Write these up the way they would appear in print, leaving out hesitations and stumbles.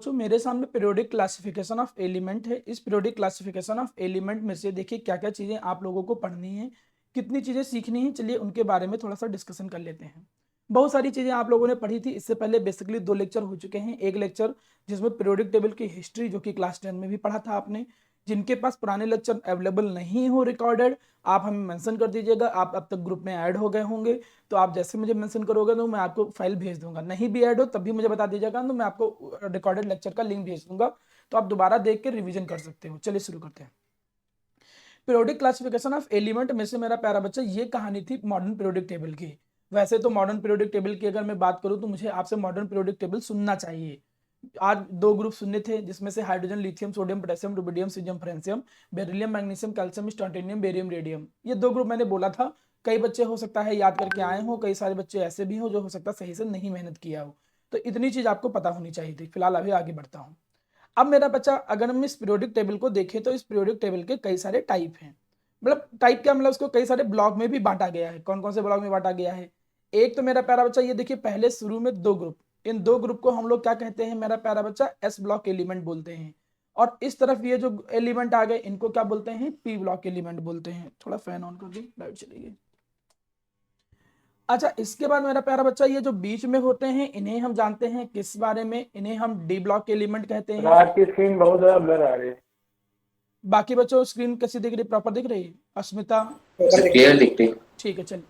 जो मेरे सामने पीरियोडिक क्लासिफिकेशन ऑफ एलिमेंट है। इस पीरियोडिक क्लासिफिकेशन ऑफ एलिमेंट में से देखिए क्या क्या चीज़ें आप लोगों को पढ़नी है, कितनी चीज़ें सीखनी है। चलिए उनके बारे में थोड़ा सा डिस्कशन कर लेते हैं। बहुत सारी चीज़ें आप लोगों ने पढ़ी थी इससे पहले। बेसिकली 2 लेक्चर हो चुके हैं। एक लेक्चर जिसमें पीरियोडिक टेबल की हिस्ट्री, जो कि क्लास 10 में भी पढ़ा था आपने। जिनके पास पुराने लेक्चर अवेलेबल नहीं हो रिकॉर्डेड, आप हमें मेंशन कर दीजिएगा। आप अब तक ग्रुप में ऐड हो गए होंगे, तो आप जैसे मुझे मेंशन करोगे तो मैं आपको फाइल भेज दूंगा। नहीं भी ऐड हो तब भी मुझे बता दीजिएगा, तो मैं आपको रिकॉर्डेड लेक्चर का लिंक भेज दूंगा, तो आप दोबारा देख के रिवीजन कर सकते हो। चलिए शुरू करते हैं। पीरियोडिक क्लासिफिकेशन ऑफ एलिमेंट में से मेरा प्यारा बच्चा ये कहानी थी मॉडर्न पीरियोडिक टेबल की। वैसे तो मॉडर्न पीरियोडिक टेबल की अगर मैं बात करूं तो मुझे आपसे मॉडर्न पीरियोडिक टेबल सुनना चाहिए। आज 2 ग्रुप सुनने थे, जिसमें से hydrogen, lithium, sodium, potassium, rubidium, caesium, francium, beryllium, magnesium, calcium, strontium, barium, radium. ये 2 ग्रुप मैंने बोला था। कई बच्चे हो सकता है याद करके आए हो, कई सारे बच्चे ऐसे भी हो जो हो सकता है सही से नहीं मेहनत किया हो। तो इतनी चीज आपको पता होनी चाहिए थी। फिलहाल अभी आगे बढ़ता हूँ। अब मेरा बच्चा, अगर हम इस पीरियोडिक टेबल को देखें तो इस पीरियोडिक टेबल के कई सारे टाइप हैं। मतलब टाइप क्या, मतलब उसको कई सारे ब्लॉक में भी बांटा गया है। कौन कौन से ब्लॉक में बांटा गया है? एक तो मेरा प्यारा बच्चा ये देखिए, पहले शुरू में 2 ग्रुप। इन 2 ग्रुप को हम लोग क्या कहते हैं मेरा प्यारा बच्चा? एस ब्लॉक एलिमेंट बोलते हैं। और इस तरफ ये जो एलिमेंट आ गए इनको क्या बोलते हैं? पी ब्लॉक एलिमेंट बोलते हैं। थोड़ा फैन ऑन कर दी, लाइट चली गई। अच्छा, इसके बाद मेरा प्यारा बच्चा ये जो बीच में होते हैं इन्हें हम जानते हैं किस बारे में? इन्हें हम डी ब्लॉक एलिमेंट कहते पर हैं। आपकी स्क्रीन बहुत ज्यादा ब्लर आ रही है। बाकी बच्चों स्क्रीन कैसी दिख रही? प्रॉपर दिख रही है? अस्मिता क्लियर दिखती है। ठीक है, चलिए।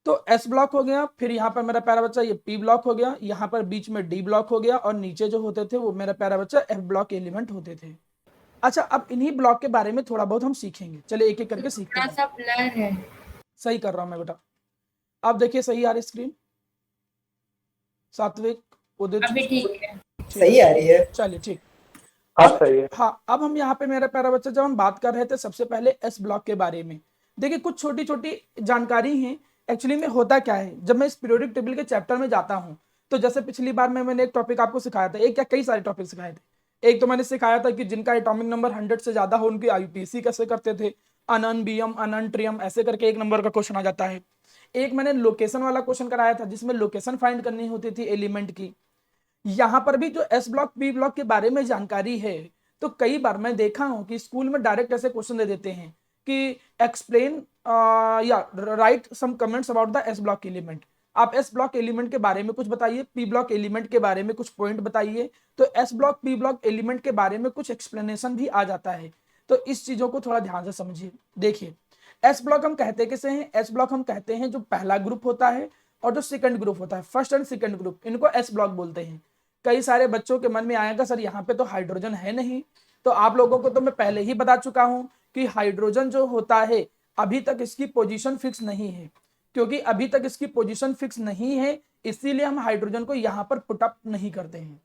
तो एस ब्लॉक हो गया, फिर यहाँ पर मेरा प्यारा बच्चा ये पी ब्लॉक हो गया, यहाँ पर बीच में डी ब्लॉक हो गया, और नीचे जो होते थे वो मेरा प्यारा बच्चा एफ ब्लॉक एलिमेंट होते थे। अच्छा, अब इन्हीं ब्लॉक के बारे में थोड़ा बहुत हम सीखेंगे। चलिए एक एक करके सीखते थोड़ा हैं। सा ब्लर है। सही कर रहा हूँ मैं बेटा। अब देखिए सही आ रही स्क्रीन? सात्विक, उदित, अभी ठीक है। सही आ रही है। चलिए ठीक। अब सही है। हाँ, अब हम यहाँ पे मेरा प्यारा बच्चा जब हम बात कर रहे थे सबसे पहले एस ब्लॉक के बारे में, देखिए कुछ छोटी छोटी जानकारी है। एक्चुअली में होता क्या है, जब मैं इस पीरियोडिक टेबल के चैप्टर में जाता हूँ, तो जैसे पिछली बार में मैंने एक टॉपिक आपको सिखाया था, एक क्या कई सारे टॉपिक सिखाए थे। एक तो मैंने सिखाया था कि जिनका एटॉमिक नंबर 100 से ज्यादा हो उनकी आईयूपीएसी कैसे करते थे। अनन, बीएम, अनन, ट्रियम, ऐसे करके एक नंबर का क्वेश्चन आ जाता है। एक मैंने लोकेशन वाला क्वेश्चन कराया था, जिसमें लोकेशन फाइंड करनी होती थी एलिमेंट की। यहाँ पर भी जो एस ब्लॉक बी ब्लॉक के बारे में जानकारी है, तो कई बार मैं देखा हूं कि स्कूल में डायरेक्ट ऐसे क्वेश्चन दे देते हैं कि एक्सप्लेन या write some comments about the S block element. आप एस ब्लॉक एलिमेंट के बारे में कुछ बताइए, पी ब्लॉक एलिमेंट के बारे में कुछ पॉइंट बताइए। तो S block P block element के बारे में कुछ एक्सप्लेनेशन भी आ जाता है। तो इस चीजों को थोड़ा ध्यान से समझिए। देखिए, एस ब्लॉक हम कहते किसे हैं? एस ब्लॉक हम कहते हैं जो पहला ग्रुप होता है और जो सेकंड ग्रुप होता है, फर्स्ट एंड सेकंड ग्रुप, इनको एस ब्लॉक बोलते हैं। कई सारे बच्चों के मन में आएगा सर यहाँ पे तो हाइड्रोजन है नहीं। तो आप लोगों को तो मैं पहले ही बता चुका हूं कि हाइड्रोजन जो होता है अभी तक इसकी पोजीशन फिक्स नहीं है। क्योंकि अभी तक इसकी पोजीशन फिक्स नहीं है, इसीलिए हम हाइड्रोजन को यहाँ पर पुट अप नहीं करते हैं।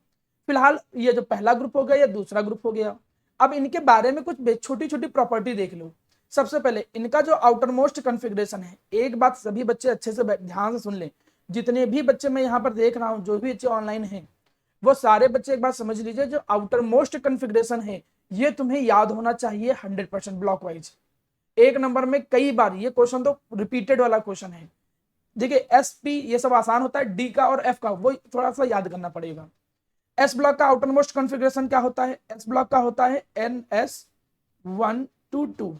फिलहाल ये जो पहला ग्रुप हो गया या दूसरा ग्रुप हो गया। अब इनके बारे में कुछ छोटी छोटी प्रॉपर्टी देख लो। सबसे पहले इनका जो आउटर मोस्ट कॉन्फ़िगरेशन है, एक बात सभी बच्चे अच्छे से ध्यान से सुन लें। जितने भी बच्चे मैं यहाँ पर देख रहा हूँ, जो भी बच्चे ऑनलाइन हैं, वो सारे बच्चे एक बात समझ लीजिए, जो आउटर मोस्ट कॉन्फ़िगरेशन है ये तुम्हें याद होना चाहिए 100% ब्लॉक वाइज। एक नंबर में कई बार ये क्वेश्चन तो रिपीटेड वाला क्वेश्चन है। देखिए एस पी ये सब आसान होता है, डी का और एफ का वो थोड़ा सा याद करना पड़ेगा। एस ब्लॉक का आउटर मोस्ट कॉन्फ़िगरेशन क्या होता है? एस ब्लॉक का होता है NS122।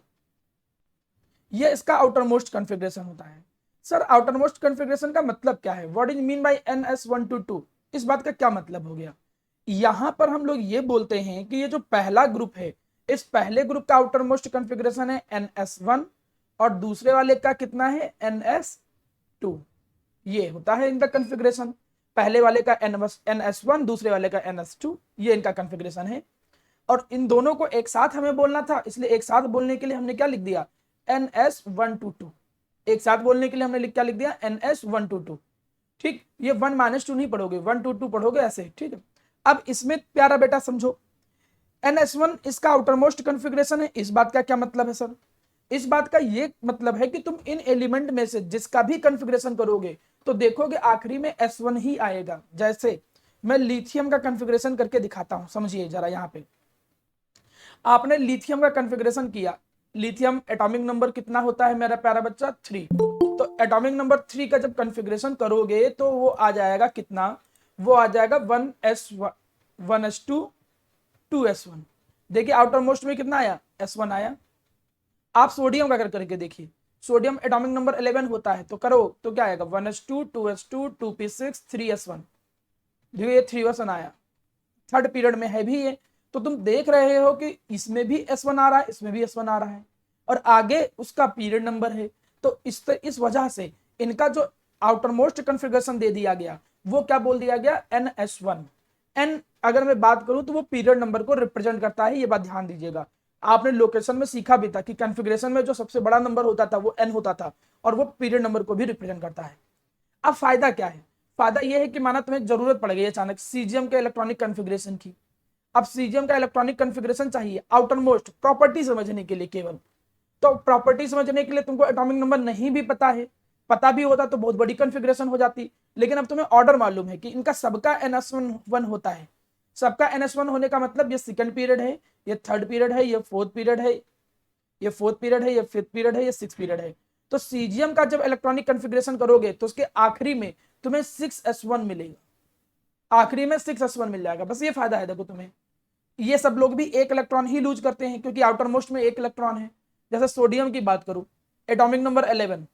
ये इसका आउटर मोस्ट कॉन्फ़िगरेशन होता है। सर आउटर मोस्ट कॉन्फ़िगरेशन का मतलब क्या है? What is mean bye NS122? इस बात का क्या मतलब हो गया? यहां पर हम लोग ये बोलते हैं कि ये जो पहला ग्रुप है, इस पहले ग्रुप का आउटर मोस्ट कॉन्फ़िगरेशन है NS1 और दूसरे वाले का कितना है? NS2। ये होता है इनका कॉन्फ़िगरेशन। पहले वाले का NS1, दूसरे वाले का NS2, ये इनका कॉन्फ़िगरेशन है। और इन दोनों को एक साथ हमें बोलना था, इसलिए एक साथ बोलने के लिए हमने क्या लिख दिया? NS122। एक साथ बोलने के लिए हमने क्या लिख दिया? NS122। ठीक, ये 1 - 2 नहीं पढ़ोगे, 1 2 2 पढ़ोगे ऐसे। ठीक है, अब इसमें प्यारा बेटा समझो, NS1 इसका आउटर मोस्ट कॉन्फ़िगरेशन है। इस बात का क्या मतलब है सर? इस बात का ये मतलब है कि तुम इन एलिमेंट में से जिसका भी कॉन्फ़िगरेशन करोगे तो देखोगे आखिरी में S1 ही आएगा। जैसे मैं लिथियम का कॉन्फ़िगरेशन करके दिखाता हूं, समझिए जरा। यहां पे आपने लिथियम का कॉन्फ़िगरेशन किया, लिथियम एटॉमिक नंबर कितना होता है मेरा प्यारा बच्चा? 3। तो एटॉमिक नंबर 3 का जब कॉन्फ़िगरेशन करोगे तो वो आ जाएगा कितना? वो आ जाएगा 1s2 2s1। देखिए आउटर मोस्ट में कितना आया, s1 आया। आप सोडियम का करके देखिए, सोडियम एटॉमिक नंबर 11 होता है, तो करो तो क्या आएगा 1s2 2s2 2p6 3s1। देखिए ये 3s1 आया, थर्ड पीरियड में है भी ये। तो तुम देख रहे हो कि इसमें भी s1 आ रहा है, इसमें भी s1 आ रहा है, और आगे उसका पीरियड नंबर है। तो इस वजह से इनका जो आउटर मोस्ट कन्फिग्रेशन दे दिया गया वो क्या बोल दिया गया, NS1। एन अगर मैं बात करूं तो वो पीरियड नंबर को रिप्रेजेंट करता है, ये बात ध्यान दीजिएगा। आपने लोकेशन में सीखा भी था कि कन्फिग्रेशन में जो सबसे बड़ा नंबर होता था वो n होता था, और वो पीरियड नंबर को भी रिप्रेजेंट करता है। अब फायदा क्या है, फायदा यह है कि माना तुम्हें जरूरत पड़ गई अचानक सीजियम के इलेक्ट्रॉनिक कन्फिग्रेशन की। अब सीजियम का इलेक्ट्रॉनिक कन्फिग्रेशन चाहिए आउटर मोस्ट प्रॉपर्टी समझने के लिए केवल। तो प्रॉपर्टी समझने के लिए तुमको एटॉमिक नंबर नहीं भी पता है, पता भी होता तो बहुत बड़ी कन्फिग्रेशन हो जाती। लेकिन अब तुम्हें ऑर्डर मालूम है कि इनका सबका NS1 होता है। सबका NS1 होने का मतलब ये सेकंड पीरियड है, ये थर्ड पीरियड है, ये फोर्थ पीरियड है, ये फोर्थ पीरियड है, ये फिफ्थ पीरियड है, ये सिक्स पीरियड है। तो सीजियम का जब इलेक्ट्रॉनिक कन्फिग्रेशन करोगे तो उसके आखिरी में तुम्हें 6s1 मिलेगा, आखिरी में 6s1 मिल जाएगा। बस ये फायदा है देखो तुम्हें। ये सब लोग भी एक इलेक्ट्रॉन ही लूज करते हैं क्योंकि आउटर मोस्ट में एक इलेक्ट्रॉन है। जैसे सोडियम की बात करूं, एटॉमिक नंबर 11,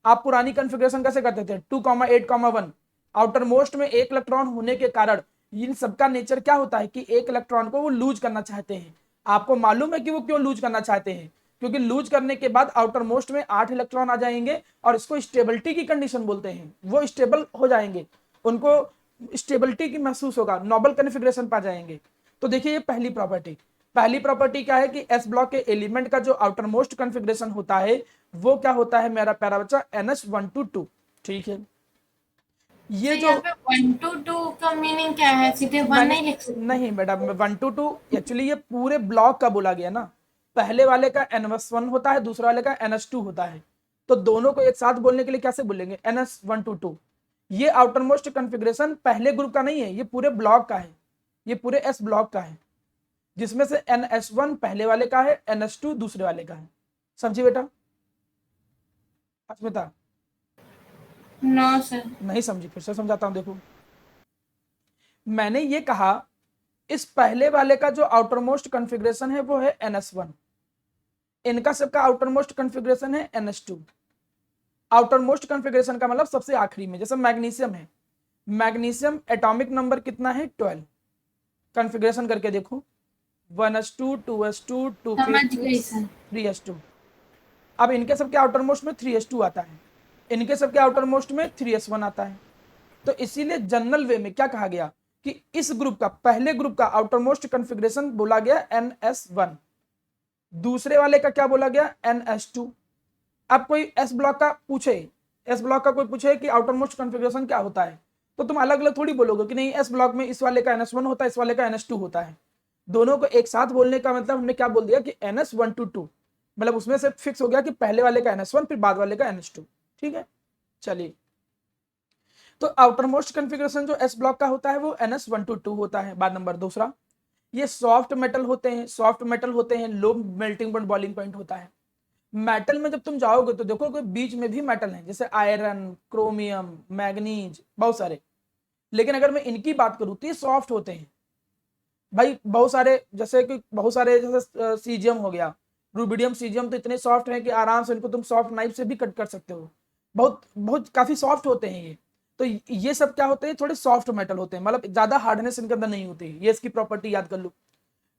आप पुरानी कन्फिग्रेशन कैसे करते थे 2,8,1। आउटर मोस्ट में एक इलेक्ट्रॉन होने के कारण इन सबका नेचर क्या होता है कि एक इलेक्ट्रॉन को वो लूज करना चाहते हैं। आपको मालूम है कि वो क्यों लूज करना चाहते हैं, क्योंकि लूज करने के बाद आउटर मोस्ट में 8 इलेक्ट्रॉन आ जाएंगे और इसको स्टेबिलिटी की कंडीशन बोलते हैं। वो स्टेबल हो जाएंगे, उनको स्टेबिलिटी की महसूस होगा, नोबल कन्फिग्रेशन पा जाएंगे। तो देखिए ये पहली प्रॉपर्टी क्या है कि एस ब्लॉक के एलिमेंट का जो आउटर मोस्ट कन्फिग्रेशन होता है वो क्या होता है मेरा प्यारा बच्चा, NS122। ठीक है, ये तो जो यहाँ पे 1 to 2 का मीनिंग क्या है, सीधे 1 नहीं लिख सकते? नहीं मैडम 1 to 2 एक्चुअली ये पूरे ब्लॉक का बोला गया ना। पहले वाले का NS1 होता है, दूसरे वाले का NS2 होता है। तो दोनों को एक साथ बोलने के लिए कैसे बोलेंगे, NS122। ये आउटर मोस्ट कन्फिग्रेशन पहले ग्रुप का नहीं है, ये पूरे ब्लॉक का है, ये पूरे एस ब्लॉक का है, जिसमें से NS1 पहले वाले का है, NS2 दूसरे वाले का है। समझी बेटा अस्मिता? No sir. नहीं समझी, फिर से समझाता हूं। देखो मैंने ये कहा इस पहले वाले का जो आउटर मोस्ट कन्फिग्रेशन है वो है NS1, इनका सबका आउटर मोस्ट कन्फिग्रेशन है NS2। आउटर मोस्ट कन्फिग्रेशन का मतलब सबसे आखिरी में, जैसे मैग्नीशियम है, मैग्नीशियम एटॉमिक नंबर कितना है 12। कन्फिग्रेशन करके देखो 1s2 2s2 समझ गई 2p6 सर। 3s2। अब इनके सबके आउटर मोस्ट में 3s2 आता है, इनके सबके आउटर मोस्ट में 3s1 आता है। तो इसीलिए जनरल वे में क्या कहा गया कि इस ग्रुप का, पहले ग्रुप का आउटर मोस्ट कन्फिग्रेशन बोला गया NS1, दूसरे वाले का क्या बोला गया NS2। अब कोई एस ब्लॉक का पूछे, एस ब्लॉक का कोई पूछे कि आउटर मोस्ट कन्फिग्रेशन क्या होता है, तो तुम अलग अलग थोड़ी बोलोगे कि नहीं एस ब्लॉक में इस वाले का NS1 होता है, इस वाले का NS2 होता है। दोनों को एक साथ बोलने का मतलब हमने क्या बोल दिया कि NS122, मतलब उसमें से फिक्स हो गया कि पहले वाले का NS1 फिर बाद वाले का NS2। ठीक है, चलिए। तो आउटर मोस्ट कन्फिग्रेशन जो एस ब्लॉक का होता है वो NS122 होता है। बात नंबर दूसरा, ये सॉफ्ट मेटल होते हैं, सॉफ्ट मेटल होते हैं, low melting point boiling point होता है। मेटल में जब तुम जाओगे तो देखोगे बीच में भी मेटल है, जैसे आयरन, क्रोमियम, मैग्नीज, बहुत सारे। लेकिन अगर मैं इनकी बात करूं तो ये सॉफ्ट होते हैं भाई, बहुत सारे, जैसे सीजियम हो गया, रूबिडियम, सीजियम, तो इतने सॉफ्ट हैं कि आराम से इनको तुम सॉफ्ट नाइफ से भी कट कर सकते हो। बहुत बहुत काफी सॉफ्ट होते हैं ये। तो ये सब क्या होते हैं, थोड़े सॉफ्ट मेटल होते हैं, मतलब ज्यादा हार्डनेस इनके अंदर नहीं होती है। ये इसकी प्रॉपर्टी याद कर लो।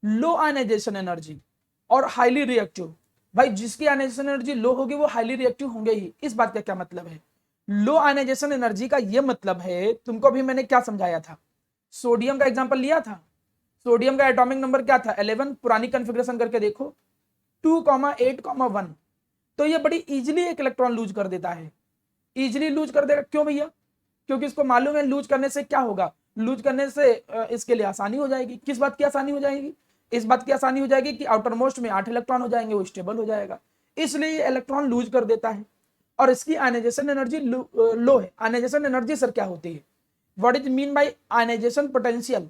लो आयनाइजेशन एनर्जी और हाईली रिएक्टिव। भाई जिसकी आयनाइजेशन एनर्जी लो होगी वो हाईली रिएक्टिव होंगे ही। इस बात का क्या मतलब है, लो आयनाइजेशन एनर्जी का ये मतलब है, तुमको अभी मैंने क्या समझाया था, सोडियम का एग्जांपल लिया था। सोडियम का एटॉमिक नंबर क्या था 11, पुरानी कन्फिग्रेशन करके देखो 2,8,1। तो ये बड़ी इजीली एक इलेक्ट्रॉन लूज कर देता है, इजीली लूज कर देगा। क्यों भैया, क्योंकि इसको मालूम है लूज करने से क्या होगा, लूज करने से इसके लिए आसानी हो जाएगी। किस बात की आसानी हो जाएगी, इस बात की आसानी हो जाएगी कि आउटर मोस्ट में 8 इलेक्ट्रॉन हो जाएंगे, वो स्टेबल हो जाएगा, इसलिए ये इलेक्ट्रॉन लूज कर देता है। और इसकी आयनाइजेशन एनर्जी लो है। आयनाइजेशन एनर्जी सर क्या होती है, what is mean by ionization potential.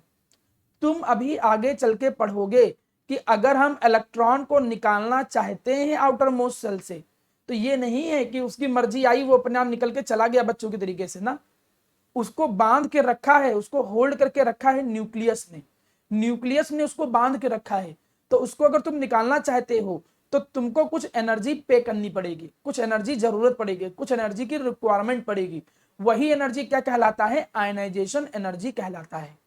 तुम अभी आगे चल के पढ़ोगे कि अगर हम इलेक्ट्रॉन को निकालना चाहते हैं आउटर मोस्ट सेल से, तो ये नहीं है कि उसकी मर्जी आई वो अपने आप निकल के चला गया बच्चों के तरीके से ना, उसको बांध के रखा है, उसको होल्ड करके रखा है न्यूक्लियस ने। न्यूक्लियस ने उसको बांध के रखा है। तो उसको अगर तुम निकालना चाहते हो तो तुमको कुछ एनर्जी पे करनी पड़ेगी, कुछ एनर्जी जरूरत पड़ेगी, कुछ एनर्जी की रिक्वायरमेंट पड़ेगी। वही एनर्जी क्या कहलाता है? आयनाइजेशन एनर्जी कहलाता है।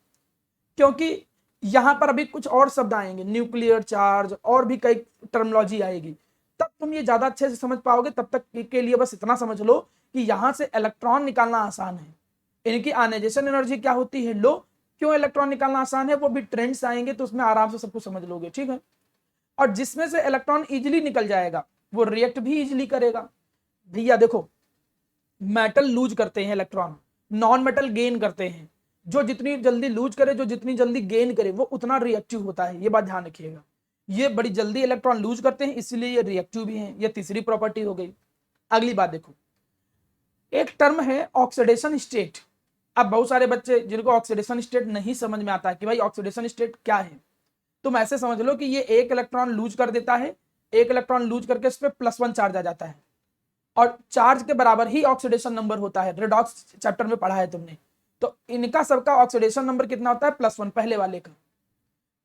क्योंकि यहां पर अभी कुछ और शब्द आएंगे, न्यूक्लियर चार्ज और भी कई टर्मिनोलॉजी आएगी, तब तुम ये ज्यादा अच्छे से समझ पाओगे। तब तक के लिए बस इतना समझ लो कि यहां से इलेक्ट्रॉन निकालना आसान है। इनकी आयनाइजेशन एनर्जी क्या होती है? लो। क्यों इलेक्ट्रॉन निकालना आसान है? वो भी ट्रेंड्स आएंगे तो उसमें आराम से सब कुछ समझ लोगे, ठीक है। और जिसमें से इलेक्ट्रॉन इजिली निकल जाएगा वो रिएक्ट भी इजिली करेगा। भैया देखो, मेटल लूज करते हैं इलेक्ट्रॉन, नॉन मेटल गेन करते हैं। जो जितनी जल्दी लूज करे, जो जितनी जल्दी गेन करे, वो उतना रिएक्टिव होता है। ये बात ध्यान रखिएगा। ये बड़ी जल्दी इलेक्ट्रॉन लूज करते हैं, इसलिए ये रिएक्टिव भी हैं। ये तीसरी प्रॉपर्टी हो गई। अगली बात देखो, एक टर्म है ऑक्सीडेशन स्टेट। अब बहुत सारे बच्चे जिनको ऑक्सीडेशन स्टेट नहीं समझ में आता कि भाई ऑक्सीडेशन स्टेट क्या है, तुम ऐसे समझ लो कि ये एक इलेक्ट्रॉन लूज कर देता है, एक इलेक्ट्रॉन लूज करके इस पर +1 चार्ज आ जाता है, और चार्ज के बराबर ही ऑक्सीडेशन नंबर होता है। रेडॉक्स चैप्टर में पढ़ा है तुमने। तो इनका सबका ऑक्सीडेशन नंबर कितना होता है? +1, पहले वाले का।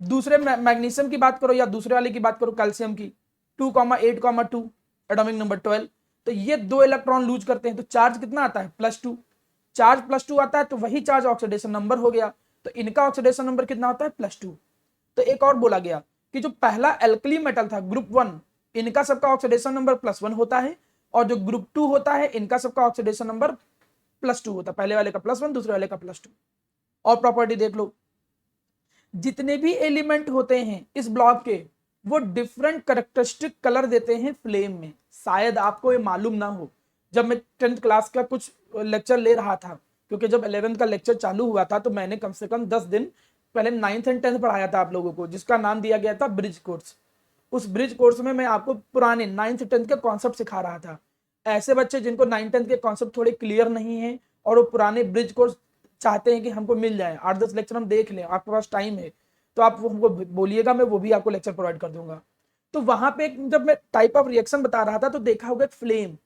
दूसरे मैग्नीशियम की बात करो या दूसरे वाले की बात करो, कैल्शियम की, 2,8,2 एटॉमिक नंबर 12। तो ये 2 इलेक्ट्रॉन लूज करते हैं तो चार्ज कितना आता है? +2। चार्ज +2 आता है तो वही चार्ज ऑक्सीडेशन नंबर हो गया। तो इनका ऑक्सीडेशन नंबर कितना होता है? +2। तो एक और बोला गया कि जो पहला एल्कली मेटल था ग्रुप 1, इनका सबका ऑक्सीडेशन नंबर +1 होता है, और जो ग्रुप 2 होता है इनका सबका ऑक्सीडेशन नंबर +2 होता है। पहले वाले का +1, दूसरे वाले का +2। और प्रॉपर्टी देख लो, जितने भी एलिमेंट होते हैं इस ब्लॉक के, वो डिफरेंट कैरेक्टरिस्टिक कलर देते हैं फ्लेम में। शायद आपको ये मालूम ना हो, जब मैं 10th क्लास का कुछ लेक्चर ले रहा था, क्योंकि जब 11th का लेक्चर चालू हुआ था तो मैंने कम से कम 10 दिन पहले 9th एंड 10th पढ़ाया था आप लोगों को, जिसका नाम दिया गया था ब्रिज कोर्स। उस ब्रिज कोर्स में मैं आपको पुराने 9th 10th के कॉन्सेप्ट सिखा रहा था। ऐसे बच्चे जिनको 9th 10th के कॉन्सेप्ट थोड़े क्लियर नहीं है और वो पुराने ब्रिज कोर्स चाहते हैं कि हमको मिल जाए, 8-10 लेक्चर हम देख लें, आपके पास टाइम है तो आप वो हमको बोलिएगा, मैं वो भी आपको लेक्चर प्रोवाइड कर दूंगा। तो वहां पे जब मैं टाइप ऑफ रिएक्शन बता रहा था तो देखा होगा एक फ्लेम,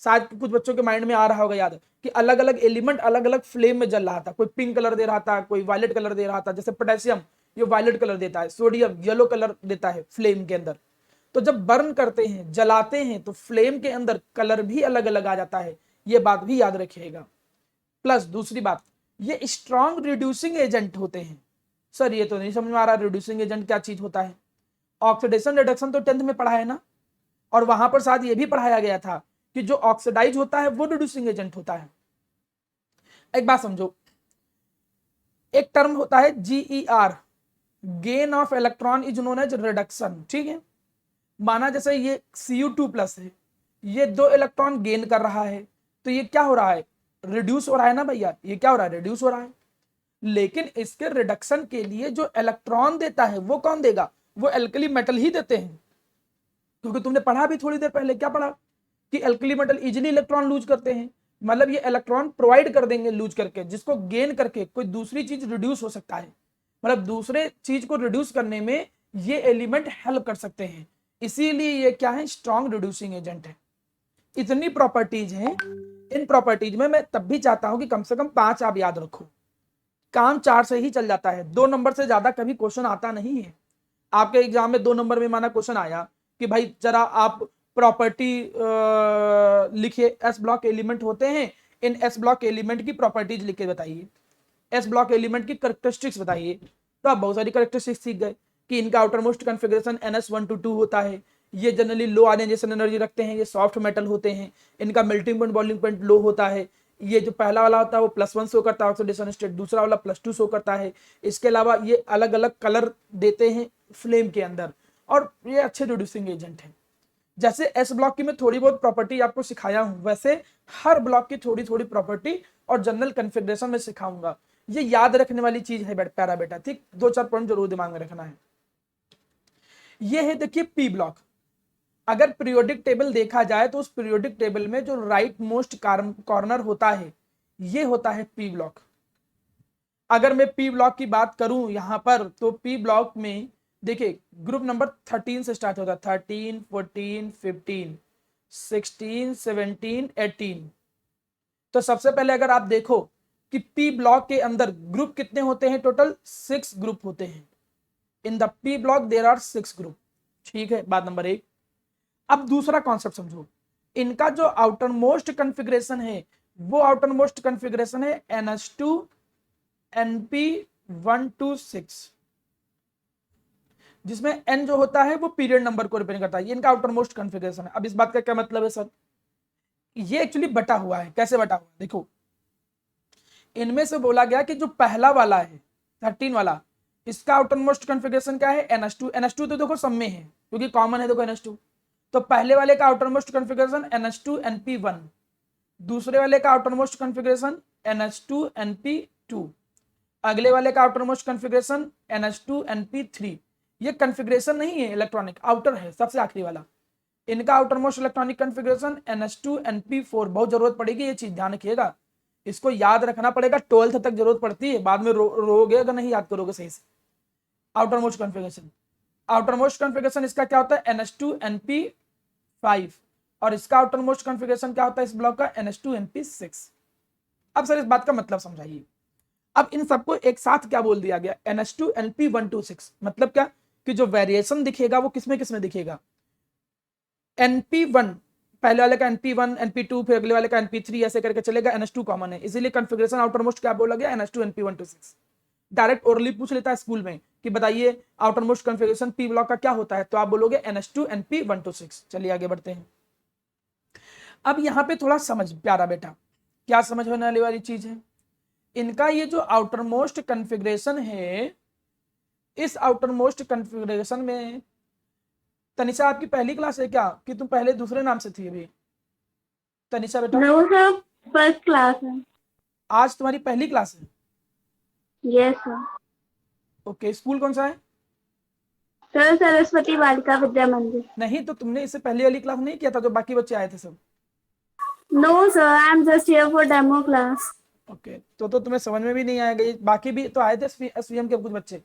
शायद कुछ बच्चों के माइंड में आ रहा होगा याद, कि अलग अलग एलिमेंट अलग अलग फ्लेम में जल रहा था। कोई पिंक कलर दे रहा था, कोई वायलेट कलर दे रहा था, जैसे पोटेशियम ये वायलेट कलर देता है, सोडियम येलो कलर देता है फ्लेम के अंदर। तो जब बर्न करते हैं, जलाते हैं, तो फ्लेम के अंदर कलर भी अलग अलग आ जाता है। ये बात भी याद रखिएगा। प्लस दूसरी बात, ये स्ट्रॉन्ग रिड्यूसिंग एजेंट होते हैं। सर ये तो नहीं समझ में आ रहा, रिड्यूसिंग एजेंट क्या चीज होता है? ऑक्सीडेशन रिडक्शन तो 10th में पढ़ा है ना, और वहां पर साथ ये भी पढ़ाया गया था कि जो ऑक्सीडाइज होता है वो रिड्यूसिंग एजेंट होता है। एक बात समझो, एक टर्म होता है GER, gain of electron is known as reduction, ठीक है। माना जैसे ये Cu2+ है, ये 2 इलेक्ट्रॉन गेन कर रहा है, तो ये क्या हो रहा है? रिड्यूस हो रहा है ना भैया, ये क्या हो रहा है? रिड्यूस हो रहा है। लेकिन इसके रिडक्शन के लिए जो इलेक्ट्रॉन देता है वो कौन देगा? वो एल्कली मेटल ही देते हैं। क्योंकि तुमने पढ़ा भी थोड़ी देर पहले, क्या पढ़ा कि alkali metal easily electron lose करते हैं। मतलब ये इलेक्ट्रॉन प्रोवाइड कर देंगे लूज करके, जिसको गेन करके कोई दूसरी चीज रिड्यूस हो सकता है। मतलब दूसरे चीज को रिड्यूस करने में ये एलिमेंट हेल्प कर सकते हैं, इसीलिए ये क्या है? स्ट्रॉन्ग रिड्यूसिंग एजेंट है। इतनी प्रॉपर्टीज हैं। इन प्रॉपर्टीज में मैं तब भी चाहता हूं कि कम से कम 5 आप याद रखो, काम 4 से ही चल जाता है। 2 नंबर से ज्यादा कभी क्वेश्चन आता नहीं है। आपके एग्जाम में 2 नंबर में माना क्वेश्चन आया कि भाई जरा आप प्रॉपर्टी लिखिए, एस ब्लॉक एलिमेंट होते हैं, इन एस ब्लॉक एलिमेंट की प्रॉपर्टीज लिख के बताइए, एस ब्लॉक एलिमेंट की कैरेक्टरिस्टिक्स बताइए। तो आप बहुत सारी कैरेक्टरिस्टिक्स सीख गए कि इनका आउटरमोस्ट कॉन्फ़िगरेशन NS122 होता है, ये जनरली लो आयनाइजेशन एनर्जी रखते हैं, ये सॉफ्ट मेटल होते हैं, इनका मेल्टिंग पॉइंट बॉइलिंग पॉइंट लो होता है, ये जो पहला वाला होता है वो +1 शो करता है ऑक्सीडेशन स्टेट, दूसरा वाला +2 शो करता है। इसके अलावा ये अलग अलग कलर देते हैं फ्लेम के अंदर, और ये अच्छे रिड्यूसिंग एजेंट हैं। जैसे एस ब्लॉक की मैं थोड़ी बहुत प्रॉपर्टी आपको सिखाया हूं, वैसे हर ब्लॉक की थोड़ी थोड़ी प्रॉपर्टी और जनरल कन्फिग्रेशन में सिखाऊंगा। ये याद रखने वाली चीज है प्यारा बेटा, ठीक। 2-4 पॉइंट जरूर दिमाग में रखना है। ये है देखिए पी ब्लॉक। अगर पीरियोडिक टेबल देखा जाए तो उस पीरियोडिक टेबल में जो राइट मोस्ट कॉर्नर होता है ये होता है पी ब्लॉक। अगर मैं पी ब्लॉक की बात करूं यहां पर, तो पी ब्लॉक में देखिए ग्रुप नंबर 13 से स्टार्ट होता है, 13, 14, 15, 16, 17, 18। तो सबसे पहले अगर आप देखो कि पी ब्लॉक के अंदर ग्रुप कितने होते हैं, टोटल 6 ग्रुप होते हैं। In the P block there are 6 group. ठीक है, बात नंबर 1। अब दूसरा कॉन्सेप्ट समझो, इनका जो आउटर मोस्ट कन्फिग्रेशन है वो आउटर मोस्ट कन्फिग्रेशन है NH2 NP126, जिसमें N जो होता है वो पीरियड नंबर को रिप्रेजेंट करता है। ये इनका आउटर मोस्ट कन्फिग्रेशन है। अब इस बात का क्या मतलब है सर, ये एक्चुअली बटा हुआ है। कैसे बटा हुआ है, देखो इनमें से बोला गया कि जो पहला वाला है 13 वाला, इसका आउटर मोस्ट कन्फिग्रेशन क्या है, NH2। NH2 तो देखो सब में है क्योंकि कॉमन है, देखो NH2। तो पहले वाले का outer most configuration NH2 NP1, दूसरे वाले का outer most configuration NH2 NP2, अगले वाले का outer most configuration NH2 NP3। ये कन्फिग्रेशन नहीं है इलेक्ट्रॉनिक, आउटर है सबसे आखिरी वाला। इनका outer most electronic configuration NH2 NP4। बहुत जरूरत पड़ेगी, ये चीज ध्यान रखिएगा, इसको याद रखना पड़ेगा, 12th तक जरूरत पड़ती है, बाद में रोगे अगर नहीं याद करोगे सही से। Outer most configuration, outer most configuration इसका क्या होता है, NH2 NP5, और इसका आउटर मोस्ट कन्फिग्रेशन क्या होता है इस ब्लॉक का, NH2 NP6। अब सर इस बात का मतलब समझाइए। अब इन सबको एक साथ क्या बोल दिया गया, NH2 NP126। मतलब क्या कि जो वेरिएशन दिखेगा वो किसमें किसमें दिखेगा, NP1 पहले वाले का NP1 NP2, फिर अगले वाले का NP3, ऐसे करके चलेगा। NH2 कॉमन है, इसीलिए कन्फिग्रेशन आउटर मोस्ट क्या बोला गया, NH2 NP126। डायरेक्ट ओरली पूछ लेता है स्कूल में कि बताइए outer most configuration P block का क्या होता है, तो आप बोलोगे NH2 NP126। चलिए आगे बढ़ते हैं। अब यहाँ पे थोड़ा समझ प्यारा बेटा, क्या समझ होने वाली चीज है, इनका ये जो आउटर मोस्ट कन्फिग्रेशन है, इस आउटर मोस्ट कन्फिग्रेशन में तनिषा आपकी पहली क्लास है क्या, कि तुम पहले दूसरे नाम से थी अभी, तनिषा बेटा? नो सर, फर्स्ट क्लास है। आज तुम्हारी पहली क्लास है? Yes sir. ओके, स्कूल कौन सा है? सर सरस्वती बालिका विद्या मंदिर। नहीं, तो तुमने इससे पहले वाली क्लास नहीं किया था जो बाकी बच्चे आए थे सब? No sir, I am just here for demo class. Okay, तो तुम्हें समझ में भी नहीं आएगा। ये बाकी भी तो आए थे SVM के कुछ बच्चे,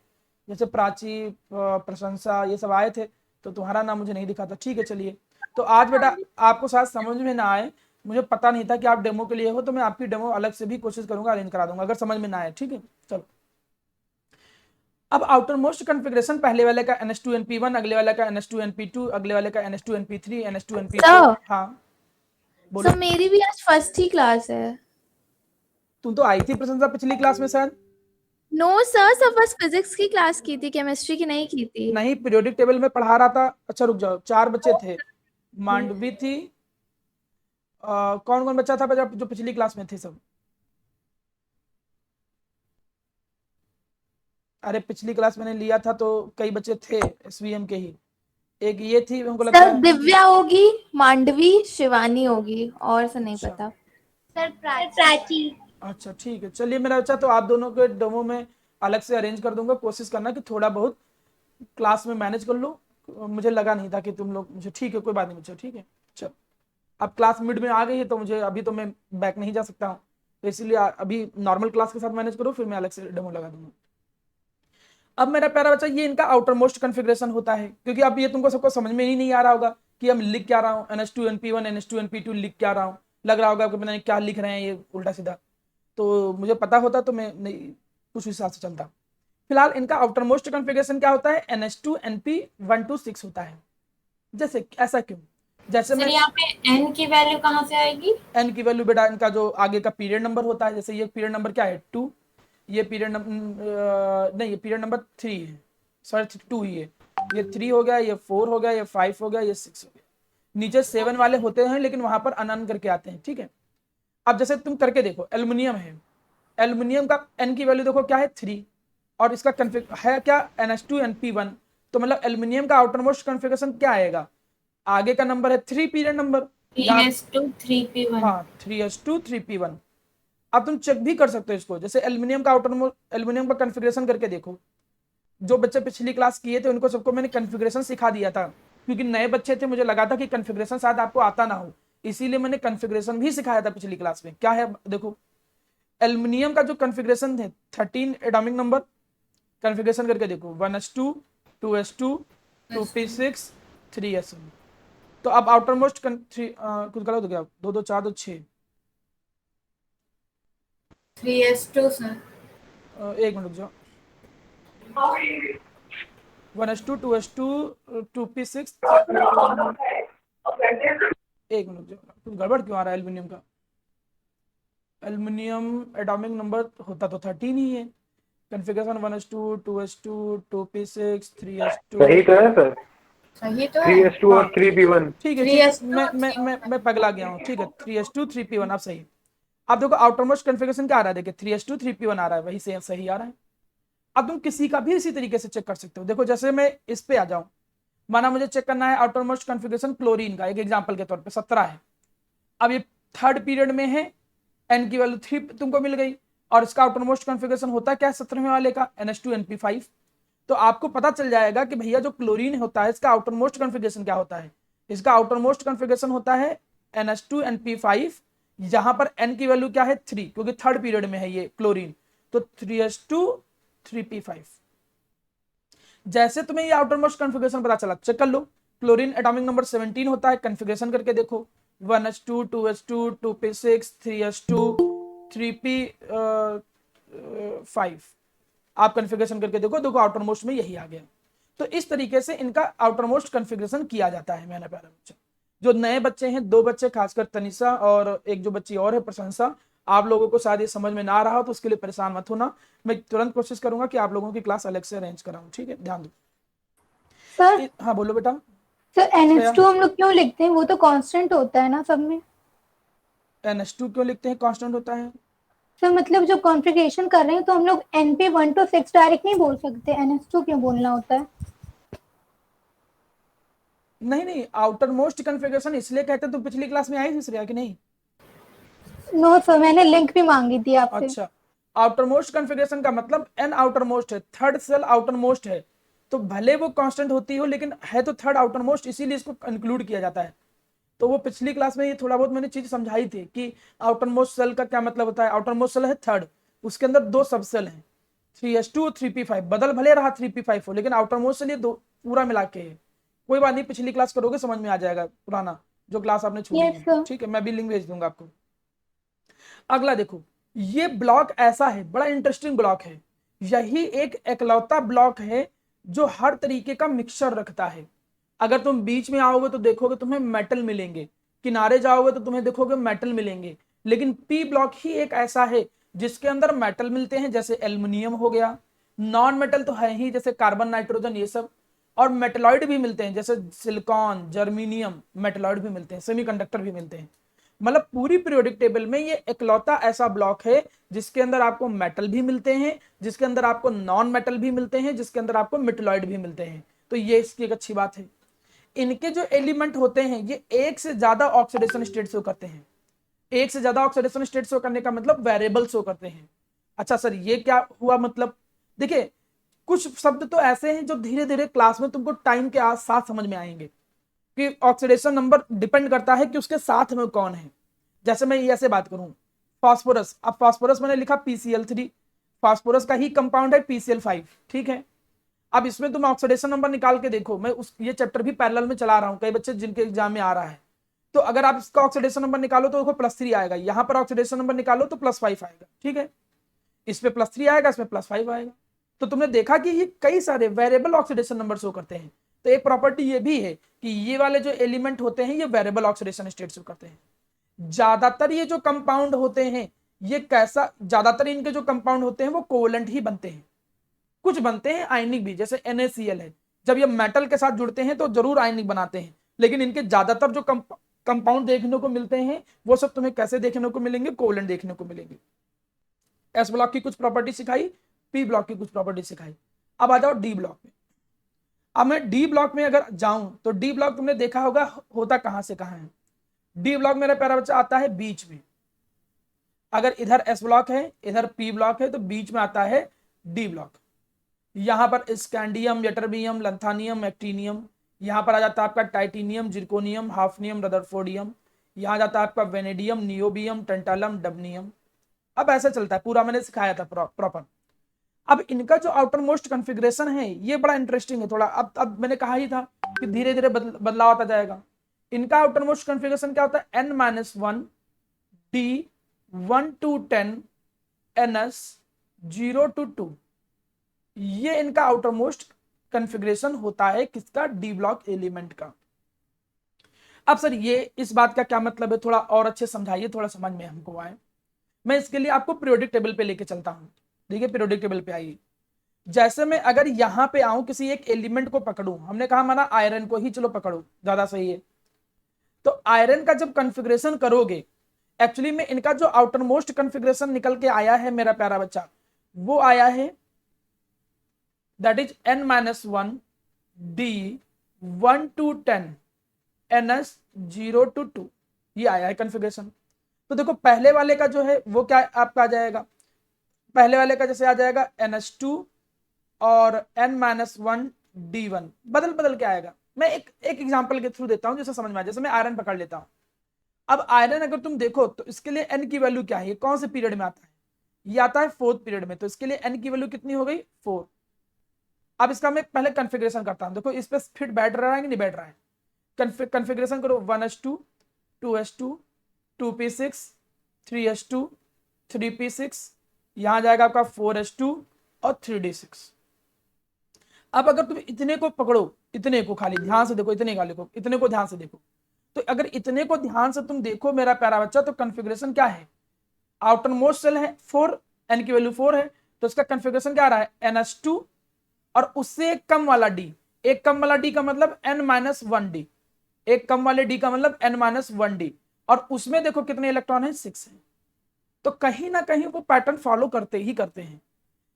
जैसे प्राची, प्रशंसा, ये सब आए थे, तो तुम्हारा नाम मुझे नहीं दिखा था। ठीक है, चलिए। तो आज बेटा आपको शायद समझ में ना आए, मुझे पता नहीं था कि आप डेमो के लिए हो, तो मैं आपकी डेमो अलग से भी कोशिश करूंगा, अरेंज करा दूंगा अगर समझ में ना आए। ठीक है, चलो। अब आउटर मोस्ट कन्फिग्रेशन, पहले वाले का NH2 NP1, अगले वाले का NH2 NP2, अगले वाले का NH2 NP3, NH2 NP4। हाँ बोलो। सर मेरी भी आज फर्स्ट ही क्लास है। तुम तो आई थी प्रशंसा पिछली क्लास में शायद। नो सर, सब बस फिजिक्स की क्लास की थी, केमिस्ट्री की नहीं की थी। नहीं, पीरियोडिक टेबल में पढ़ा रहा था। अच्छा रुक जाओ, 4 बच्चे थे, मांडवी थी, कौन कौन बच्चा था जो पिछली क्लास में थे सब? अरे पिछली क्लास मैंने लिया था तो कई बच्चे थे SVM के ही। एक ये थी, उनको लगता सर है। दिव्या होगी, मांडवी, शिवानी होगी, और से नहीं अच्छा। पता। सर प्राची। अच्छा ठीक है, चलिए मेरा बच्चा, तो आप दोनों के डेमो में अलग से अरेंज कर दूंगा। कोशिश करना कि थोड़ा बहुत क्लास में मैनेज कर लो। मुझे लगा नहीं था कि तुम लोग मुझे, ठीक है कोई बात नहीं बच्चों, ठीक है। चलो, अब क्लास मिड में आ गई है तो मुझे अभी तो मैं बैक नहीं जा सकता हूँ, तो इसीलिए अभी नॉर्मल क्लास के साथ मैनेज करो, फिर मैं अलग से डेमो लगा दूंगा। अब मेरा प्यारा बच्चा, ये इनका आउटर मोस्ट कन्फिग्रेशन होता है, क्योंकि अब ये तुमको सबको समझ में ही नहीं आ रहा होगा कि हम लिख क्या रहा हूँ, NH2 NP1 NH2 NP2 लिख क्या रहा हूँ। लग रहा होगा कि पता नहीं क्या लिख रहे हैं ये उल्टा सीधा, तो मुझे पता होता तो मैं नहीं कुछ हिसाब से चलता। फिलहाल इनका आउटर मोस्ट कन्फिग्रेशन क्या होता है, NH2 NP126 होता है। जैसे ऐसा क्यों, जैसे सर मैं यहाँ पे n की वैल्यू कहाँ से आएगी? n की वैल्यू बेटा इनका जो आगे का पीरियड नंबर होता है, जैसे ये पीरियड नंबर क्या है 2, ये पीरियड नंबर नहीं, ये पीरियड नंबर 3 है, सॉरी 2 ही है। ये 3 हो गया, ये 4 हो गया, ये 5 हो गया, ये 6 हो गया। नीचे 7 वाले होते हैं लेकिन वहां पर अनन करके आते हैं, ठीक है। अब जैसे तुम करके देखो, एल्युमिनियम है, एल्युमिनियम का n की वैल्यू देखो क्या है 3, और इसका कन्फिग है क्या NH2 NP1, तो मतलब एल्युमिनियम का आउटर मोस्ट कन्फिगरेशन क्या आएगा, आगे का नंबर है 3 पीरियड नंबर, 3s2 3p1। हाँ 3s2 3p1। अब तुम चेक भी कर सकते हो इसको, जैसे एल्युमिनियम का एल्युमिनियम का कन्फिग्रेशन करके देखो। जो बच्चे पिछली क्लास किए थे उनको सबको मैंने कन्फिग्रेशन सिखा दिया था, क्योंकि नए बच्चे थे, मुझे लगा था कि कन्फिग्रेशन शायद आपको आता ना हो, इसीलिए मैंने कन्फिग्रेशन भी सिखाया था पिछली क्लास में। क्या है देखो, एल्युमिनियम का जो कन्फिग्रेशन है 13 एटॉमिक नंबर, कन्फिग्रेशन करके देखो 1s2 2s2 2p6 3s1। तो अब आउटर मोस्ट कुछ गलत हो गया, 2 2 4 2 6, 3s2 सर। एक मिनट रुक जाओ। 1s2 2s2 2p6 एक मिनट रुक जाओ, कुछ गड़बड़ क्यों आ रहा है एल्यूमिनियम का? एल्यूमिनियम एटॉमिक नंबर होता तो 13 ही है। Configuration 1s2 2s2 2p6 3s2। सही तो है सर, सही तो है। 3s2 हाँ और 3p1। ठीक है ठीक है, 3s2 मैं पगला गया हूँ। ठीक है 3s2 3p1 आप सही। अब देखो आउटरमोस्ट कॉन्फ़िगरेशन क्या आ रहा है, देखिए 3s2 3p1 आ रहा है, वही से सही आ रहा है। अब तुम किसी का भी इसी तरीके से चेक कर सकते हो। देखो जैसे मैं इस पे आ जाऊं, माना मुझे चेक करना है आउटरमोस्ट कॉन्फ़िगरेशन क्लोरीन का, एक एग्जांपल के तौर पे 17 है। अब ये थर्ड पीरियड में है, एन की वैल्यू 3 तुमको मिल गई, और इसका आउटरमोस्ट कॉन्फ़िगरेशन होता है क्या 17वें वाले का, NH2NP5। तो आपको पता चल जाएगा कि भैया जो क्लोरीन होता है इसका आउटरमोस्ट कॉन्फ़िगरेशन क्या होता है। इसका आउटरमोस्ट कॉन्फ़िगरेशन होता है NH2NP5, जहां पर n की वैल्यू क्या है 3, क्योंकि थर्ड पीरियड में है ये क्लोरीन, तो 3s2 3p5। जैसे तुम्हें ये आउटरमोस्ट कॉन्फ़िगरेशन पता चला, चेक कर लो। क्लोरीन एटॉमिक नंबर 17 होता है, कॉन्फ़िगरेशन करके देखो 1s2 2s2 2p6 3s2 3p5। आप कॉन्फ़िगरेशन करके देखो, देखो आउटरमोस्ट में यही आ गया। तो इस तरीके से इनका आउटरमोस्ट कॉन्फ़िगरेशन किया जाता है। मैंने प्यारे बच्चे, जो नए बच्चे हैं, 2 बच्चे खासकर तनिषा और एक जो बच्ची और है प्रशंसा, आप लोगों को शायद ये समझ में ना आ रहा हो तो उसके लिए परेशान मत होना, मैं तुरंत कोशिश करूंगा कि आप लोगों की क्लास अलग से अरेंज कराऊं। ठीक है, ध्यान दो। सर हाँ बोलो बेटा। सर NH2 हम लोग क्यों लिखते हैं, वो तो कांस्टेंट होता है ना सब में। NH2 क्यों लिखते हैं, कांस्टेंट होता है? सर मतलब जब कॉन्फ़िगरेशन कर रहे हैं तो हम लोग NP1 to 6 डायरेक्ट नहीं बोल सकते, NH2 क्यों बोलना होता है? नहीं नहीं, आउटर मोस्ट कॉन्फ़िगरेशन इसलिए कहते हैं, तो पिछली क्लास में आई थी श्रेया कि नहीं? नो सर, मैंने लिंक भी मांगी थी आपसे। अच्छा, आउटर मोस्ट कॉन्फ़िगरेशन का मतलब एन आउटर मोस्ट है, थर्ड सेल आउटर मोस्ट है, तो भले वो कांस्टेंट होती हो लेकिन है तो थर्ड आउटर मोस्ट, इसीलिए इसको इंक्लूड किया जाता है। तो वो पिछली क्लास में ये थोड़ा बहुत मैंने चीज समझाई थी कि आउटर मोस्ट सेल का क्या मतलब होता है। आउटर मोस्ट सेल है थर्ड, उसके अंदर 2 सब सेल हैं, 3s2 3p5, बदल भले रहा 3p5 हो, लेकिन आउटर मोस्ट सेल ये 2 पूरा मिला के है। कोई बात नहीं, पिछली क्लास करोगे समझ में आ जाएगा, पुराना जो क्लास आपने छोड़ी यस है। सर। ठीक है, मैं भी लिंक भेज दूंगा आपको। अगला देखो, ये ब्लॉक ऐसा है, बड़ा इंटरेस्टिंग ब्लॉक है, यही एक एकलौता ब्लॉक है जो हर तरीके का मिक्सचर रखता है। अगर तुम बीच में आओगे तो देखोगे तुम्हें मेटल मिलेंगे, किनारे जाओगे तो तुम्हें देखोगे मेटल मिलेंगे, लेकिन पी ब्लॉक ही एक ऐसा है जिसके अंदर मेटल मिलते हैं, जैसे एल्युमिनियम हो गया, नॉन मेटल तो है ही जैसे कार्बन नाइट्रोजन ये सब, और मेटलॉइड भी मिलते हैं जैसे सिलिकॉन जर्मीनियम, मेटलॉइड भी मिलते हैं, सेमीकंडक्टर भी मिलते हैं। मतलब पूरी पीरियोडिक टेबल में ये इकलौता ऐसा ब्लॉक है जिसके अंदर आपको मेटल भी मिलते हैं, जिसके अंदर आपको नॉन मेटल भी मिलते हैं, जिसके अंदर आपको मेटलॉइड भी मिलते हैं। तो ये इसकी एक अच्छी बात है। इनके जो एलिमेंट होते हैं ये एक से ज्यादा ऑक्सीडेशन स्टेट शो करते हैं। एक से ज्यादा ऑक्सीडेशन स्टेट शो करने का मतलब वेरिएबल शो करते हैं। अच्छा सर ये क्या हुआ, मतलब देखिए कुछ शब्द तो ऐसे हैं जो धीरे धीरे क्लास में तुमको टाइम के साथ समझ में आएंगे कि ऑक्सीडेशन नंबर डिपेंड करता है कि उसके साथ में कौन है। जैसे मैं ये ऐसे बात करूं, फास्फोरस, अब फास्फोरस मैंने लिखा PCl3, फास्फोरस का ही कंपाउंड है PCl5, ठीक है। अब इसमें तुम ऑक्सीडेशन नंबर निकाल के देखो, मैं उस ये चैप्टर भी पैरेलल में चला रहा हूं, कई बच्चे जिनके एग्जाम में आ रहा है, तो अगर आप इसका ऑक्सीडेशन नंबर निकालो तो देखो +3 आएगा, यहां पर ऑक्सीडेशन नंबर निकालो तो +5 आएगा, ठीक है। इस पे +3 आएगा, इसमें +5 आएगा। तो तुमने देखा कि ये कई सारे वेरिएबल ऑक्सीडेशन नंबर शो करते हैं। तो एक प्रॉपर्टी ये भी है कि ये वाले जो एलिमेंट होते हैं ये वेरिएबल ऑक्सीडेशन स्टेट शो करते हैं। ज्यादातर ये जो कंपाउंड होते हैं ये कैसा, ज्यादातर इनके जो कंपाउंड होते हैं वो कोवलेंट ही बनते हैं, कुछ बनते हैं आयनिक भी, जैसे NaCl है, जब ये मेटल के साथ जुड़ते हैं तो जरूर आयनिक बनाते हैं, लेकिन इनके ज्यादातर जो कंपाउंड देखने को मिलते हैं वो सब तुम्हें कैसे देखने को मिलेंगे, कोवलेंट देखने को मिलेंगे। एस ब्लॉक की कुछ प्रॉपर्टी सिखाई, पी ब्लॉक की कुछ प्रॉपर्टी सिखाई। अब आ जाओ डी ब्लॉक में। अब मैं डी ब्लॉक में अगर जाऊं तो डी ब्लॉक तुमने देखा होगा होता कहां से कहां है। डी ब्लॉक मेरा प्यारा बच्चा आता है बीच में, अगर इधर एस ब्लॉक है इधर पी ब्लॉक है तो बीच में आता है डी ब्लॉक। यहां पर स्कैंडियम यटरबियम लंथानियम एक्टीनियम, यहां पर आ जाता है आपका टाइटेनियम जिरकोनियम हाफनियम रदरफोर्डियम, यहां जाता है आपका वेनेडियम नियोबियम टेंटालम डबनियम। अब ऐसा चलता है, पूरा मैंने सिखाया था प्रॉपर। अब इनका जो आउटर मोस्ट कॉन्फ़िगरेशन है ये बड़ा इंटरेस्टिंग है थोड़ा। अब मैंने कहा ही था कि धीरे धीरे बदलाव आता जाएगा। इनका आउटर मोस्ट कॉन्फ़िगरेशन क्या होता है, N-1 D 1 to 10 NS022, ये इनका आउटर मोस्ट कन्फिग्रेशन होता है किसका, डी ब्लॉक एलिमेंट का। अब सर ये इस बात का क्या मतलब है, थोड़ा और अच्छे समझाइए, थोड़ा समझ में हमको आए। मैं इसके लिए आपको पीरियोडिक टेबल पे लेके चलता हूं। देखिए पीरियोडिक टेबल पे आइए, जैसे मैं अगर यहां पे आऊं, किसी एक एलिमेंट को पकड़ूं, हमने कहा माना आयरन को ही चलो पकड़ो, ज्यादा सही है। तो आयरन का जब कॉन्फ़िगरेशन करोगे, एक्चुअली में इनका जो आउटर मोस्ट कॉन्फ़िगरेशन निकल के आया है मेरा प्यारा बच्चा, वो आया है that is n-1 d 1 to 10 NS022, ये आया है कॉन्फ़िगरेशन। तो देखो पहले वाले का जो है वो क्या आपका आ जाएगा, पहले वाले का जैसे आ जाएगा NS2 और n-1 D1, बदल बदल के आएगा। मैं एक एग्जांपल के थ्रू देता हूं जिससे समझ में आए। जैसे मैं आयरन पकड़ लेता हूं, अब आयरन अगर तुम देखो तो इसके लिए n की वैल्यू क्या है, ये कौन से पीरियड में आता है, ये आता है 4th पीरियड में, तो इसके लिए n की वैल्यू कितनी हो गई, 4। अब इसका मैं पहले कॉन्फ़िगरेशन करता हूं, देखो इस पे फिट बैठ रहा है कि नहीं बैठ रहा है। कॉन्फ़िगरेशन करो 1s2 2s2 2p6 3s2 3p6, यहां जाएगा आपका 4s2 और 3d6। अब अगर तुम इतने को पकड़ो, इतने को खाली ध्यान से देखो, इतने को, इतने को ध्यान से देखो, तो अगर इतने को ध्यान से तुम देखो मेरा प्यारा बच्चा, तो कॉन्फ़िगरेशन क्या है, आउटर मोस्ट सेल है 4, n की वैल्यू 4 है, तो इसका कॉन्फ़िगरेशन क्या आ रहा है NS2 और उससे एक कम वाला d, एक कम वाला d का मतलब n-1d, एक कम वाले d का मतलब n-1d, और उसमें देखो कितने इलेक्ट्रॉन है, 6 है। तो कहीं ना कहीं वो पैटर्न फॉलो करते ही करते हैं।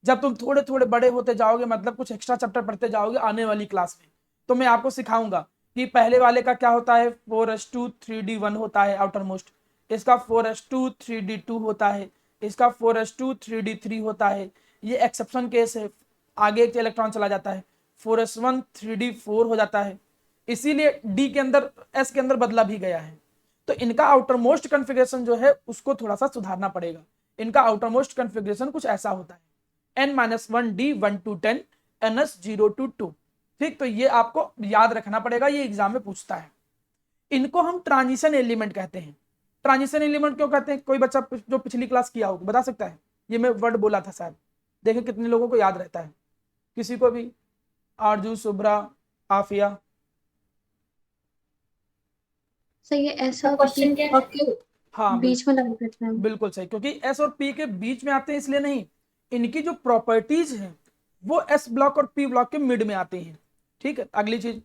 जब तुम थोड़े थोड़े बड़े होते जाओगे, मतलब कुछ एक्स्ट्रा चैप्टर पढ़ते जाओगे आने वाली क्लास में, तो मैं आपको सिखाऊंगा कि पहले वाले का क्या होता है, 4s2 3d1 होता है आउटर मोस्ट, इसका 4s2 3d2 होता है, इसका 4s2 3d3 होता है, ये एक्सेप्शन केस है, आगे एक इलेक्ट्रॉन चला जाता है, 4s1 3d4 हो जाता है, इसीलिए डी के अंदर एस के अंदर बदला भी गया है। तो इनका आउटर मोस्ट कॉन्फ़िगरेशन जो है उसको थोड़ा सा सुधारना पड़ेगा। इनका आउटर मोस्ट कॉन्फ़िगरेशन कुछ ऐसा होता है n-1 d 1 to 10 NS022, ठीक। तो ये आपको याद रखना पड़ेगा, ये एग्जाम में पूछता है। इनको हम ट्रांजिशन एलिमेंट कहते हैं। ट्रांजिशन एलिमेंट क्यों कहते हैं, कोई बच्चा जो पिछली क्लास किया होगा बता सकता है, ये मैं वर्ड बोला था शायद, देखें कितने लोगों को याद रहता है, किसी को भी, आरजू, शुभ्रा, आफिया। सर ये ऐसा क्वेश्चन क्या है? हाँ बीच में लग रहता है। बिल्कुल सही, क्योंकि एस और पी के बीच में आते हैं इसलिए नहीं, इनकी जो प्रॉपर्टीज हैं वो एस ब्लॉक और पी ब्लॉक के मिड में आते हैं, ठीक है। अगली चीज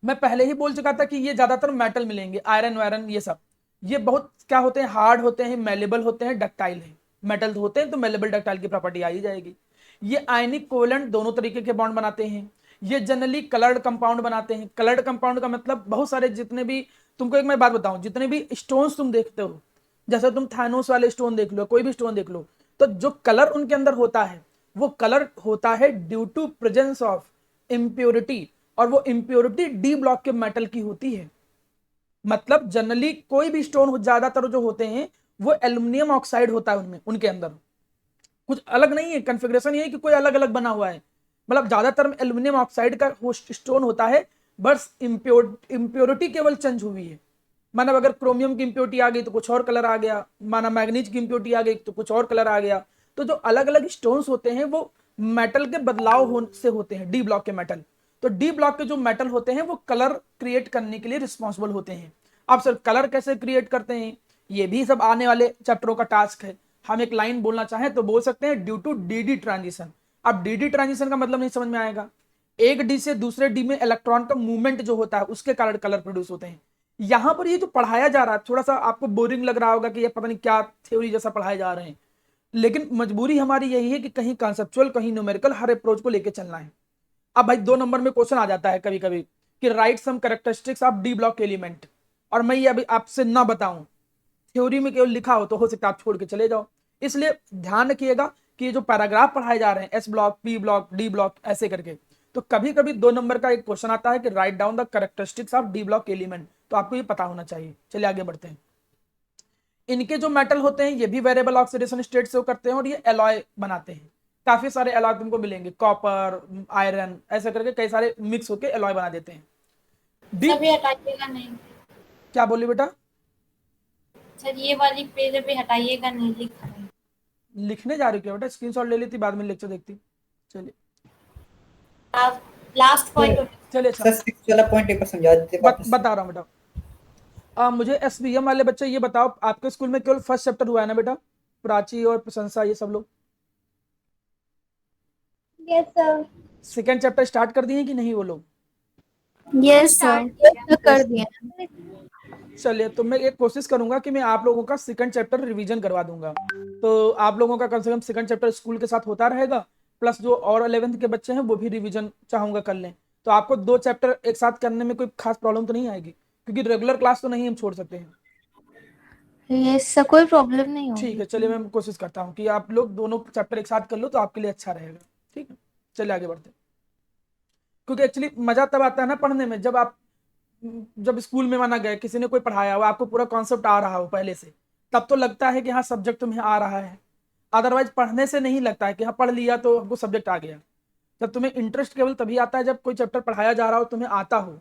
मैं पहले ही बोल चुका था कि ये ज्यादातर मेटल मिलेंगे, आयरन वायरन ये सब, ये बहुत क्या होते हैं, हार्ड होते हैं, मेलेबल होते हैं, डक्टाइल है। मेटल होते हैं तो मेलेबल डक्टाइल की प्रॉपर्टी आ ही जाएगी। ये आयनिक कोवेलेंट दोनों तरीके के बॉन्ड बनाते हैं। ये जनरली कलर्ड कंपाउंड बनाते हैं। कलर्ड कंपाउंड का मतलब बहुत सारे, जितने भी, तुमको एक मैं बात बताऊं, जितने भी स्टोन्स तुम देखते हो, जैसे तुम थानोस वाले स्टोन देख लो, कोई भी स्टोन देख लो, तो जो कलर उनके अंदर होता है वो कलर होता है due to presence of impurity, और वो इम्प्योरिटी डी ब्लॉक के मेटल की होती है। मतलब जनरली कोई भी स्टोन ज्यादातर जो होते हैं वो एल्यूमिनियम ऑक्साइड होता है उनमें, उनके अंदर कुछ अलग नहीं है, कॉन्फ़िगरेशन ये है कि कोई अलग अलग बना हुआ है, मतलब ज्यादातर एल्यूमिनियम ऑक्साइड का स्टोन होता है, बस इम्प्योरिटी केवल चेंज हुई है। माना अगर क्रोमियम की इम्प्योरिटी आ गई तो कुछ और कलर आ गया, माना मैग्नीज की इम्प्योरिटी आ गई तो कुछ और कलर आ गया। तो जो अलग अलग स्टोन्स होते हैं वो मेटल के बदलाव से होते हैं, डी ब्लॉक के मेटल। तो डी ब्लॉक के जो मेटल होते हैं वो कलर क्रिएट करने के लिए रिस्पॉन्सिबल होते हैं। अब सर कलर कैसे क्रिएट करते हैं, ये भी सब आने वाले चैप्टरों का टास्क है। हम एक लाइन बोलना चाहें तो बोल सकते हैं ड्यू टू डी ट्रांजिशन। अब डी ट्रांजिशन का मतलब नहीं समझ में आएगा, एक डी से दूसरे डी में इलेक्ट्रॉन का मूवमेंट जो होता है उसके कारण कलर प्रोड्यूस होते हैं। यहां पर ये जो पढ़ाया जा रहा है थोड़ा सा आपको बोरिंग लग रहा होगा कि ये पता नहीं क्या थ्योरी जैसा पढ़ाए जा रहे हैं, लेकिन मजबूरी हमारी यही है कि कहीं कॉन्सेप्चुअल कहीं न्यूमेरिकल, हर अप्रोच को लेके चलना है। अब भाई 2 नंबर में क्वेश्चन आ जाता है कभी कभी कि write some characteristics of D block element, और मैं ये अभी आपसे ना बताऊं, थ्योरी में केवल लिखा हो तो हो सकता है आप छोड़ के चले जाओ। इसलिए ध्यान रखिएगा कि ये जो पैराग्राफ पढ़ाए जा रहे हैं S block, P block, D block ऐसे करके, तो कभी कभी 2 नंबर का एक क्वेश्चन आता है कि write down the characteristics of D block element, तो आपको ये पता होना चाहिए। चलिए आगे बढ़ते हैं। इनके जो मेटल होते हैं ये भी वेरिएबल ऑक्सीडेशन स्टेट से करते हैं और ये एलॉय बनाते हैं। काफी सारे एलॉय तुमको मिलेंगे, कॉपर, आयरन, ऐसे करके कई सारे मिक्स होके एलॉय बना देते हैं। सर ये हटाइएगा नहीं, क्या बोली बेटा? सर ये वाली पेज अभी हटाइएगा नहीं, लिखा है। लिखने जा रही हो क्या बेटा? स्क्रीनशॉट ले लेती, बाद में लेक्चर देखती। चलिए आप लास्ट पॉइंट चलिए सर अच्छा 6 वाला पॉइंट एक बार समझा देते वापस से। बता रहा हूँ बेटा। मुझे एसबीएम वाले बच्चे ये बताओ, आपके स्कूल में केवल फर्स्ट चैप्टर हुआ है ना बेटा? प्राची और प्रशंसा ये सब लोग yes sir. Second chapter start कर दिए कि नहीं वो लोग? यस सर, कर दिया। चलिए तो मैं एक कोशिश करूंगा कि मैं आप लोगों का सेकंड चैप्टर रिवीजन करवा दूंगा, तो आप लोगों का कम से कम सेकंड चैप्टर स्कूल के साथ होता रहेगा, प्लस जो और 11th के बच्चे हैं वो भी रिवीजन चाहूंगा कर लें। तो आपको 2 चैप्टर एक साथ करने में कोई खास प्रॉब्लम तो नहीं आएगी, क्योंकि रेगुलर क्लास तो नहीं हम छोड़ सकते हैं। यस सर, कोई प्रॉब्लम नहीं होगी। ठीक है, चलिए मैं कोशिश करता हूँ कि आप लोग दोनों चैप्टर एक साथ कर लो, तो आपके लिए अच्छा रहेगा। ठीक है, चलिए आगे बढ़ते हैं। क्योंकि एक्चुअली मजा तब आता है ना पढ़ने में, जब स्कूल में माना गया, किसी ने कोई पढ़ाया हो, आपको पूरा कॉन्सेप्ट आ रहा हो पहले से, तब तो लगता है कि हाँ सब्जेक्ट तुम्हें आ रहा है। अदरवाइज पढ़ने से नहीं लगता है कि हाँ पढ़ लिया तो हमको सब्जेक्ट आ गया। जब तुम्हें इंटरेस्ट केवल तभी आता है जब कोई चैप्टर पढ़ाया जा रहा हो, तुम्हें आता हो,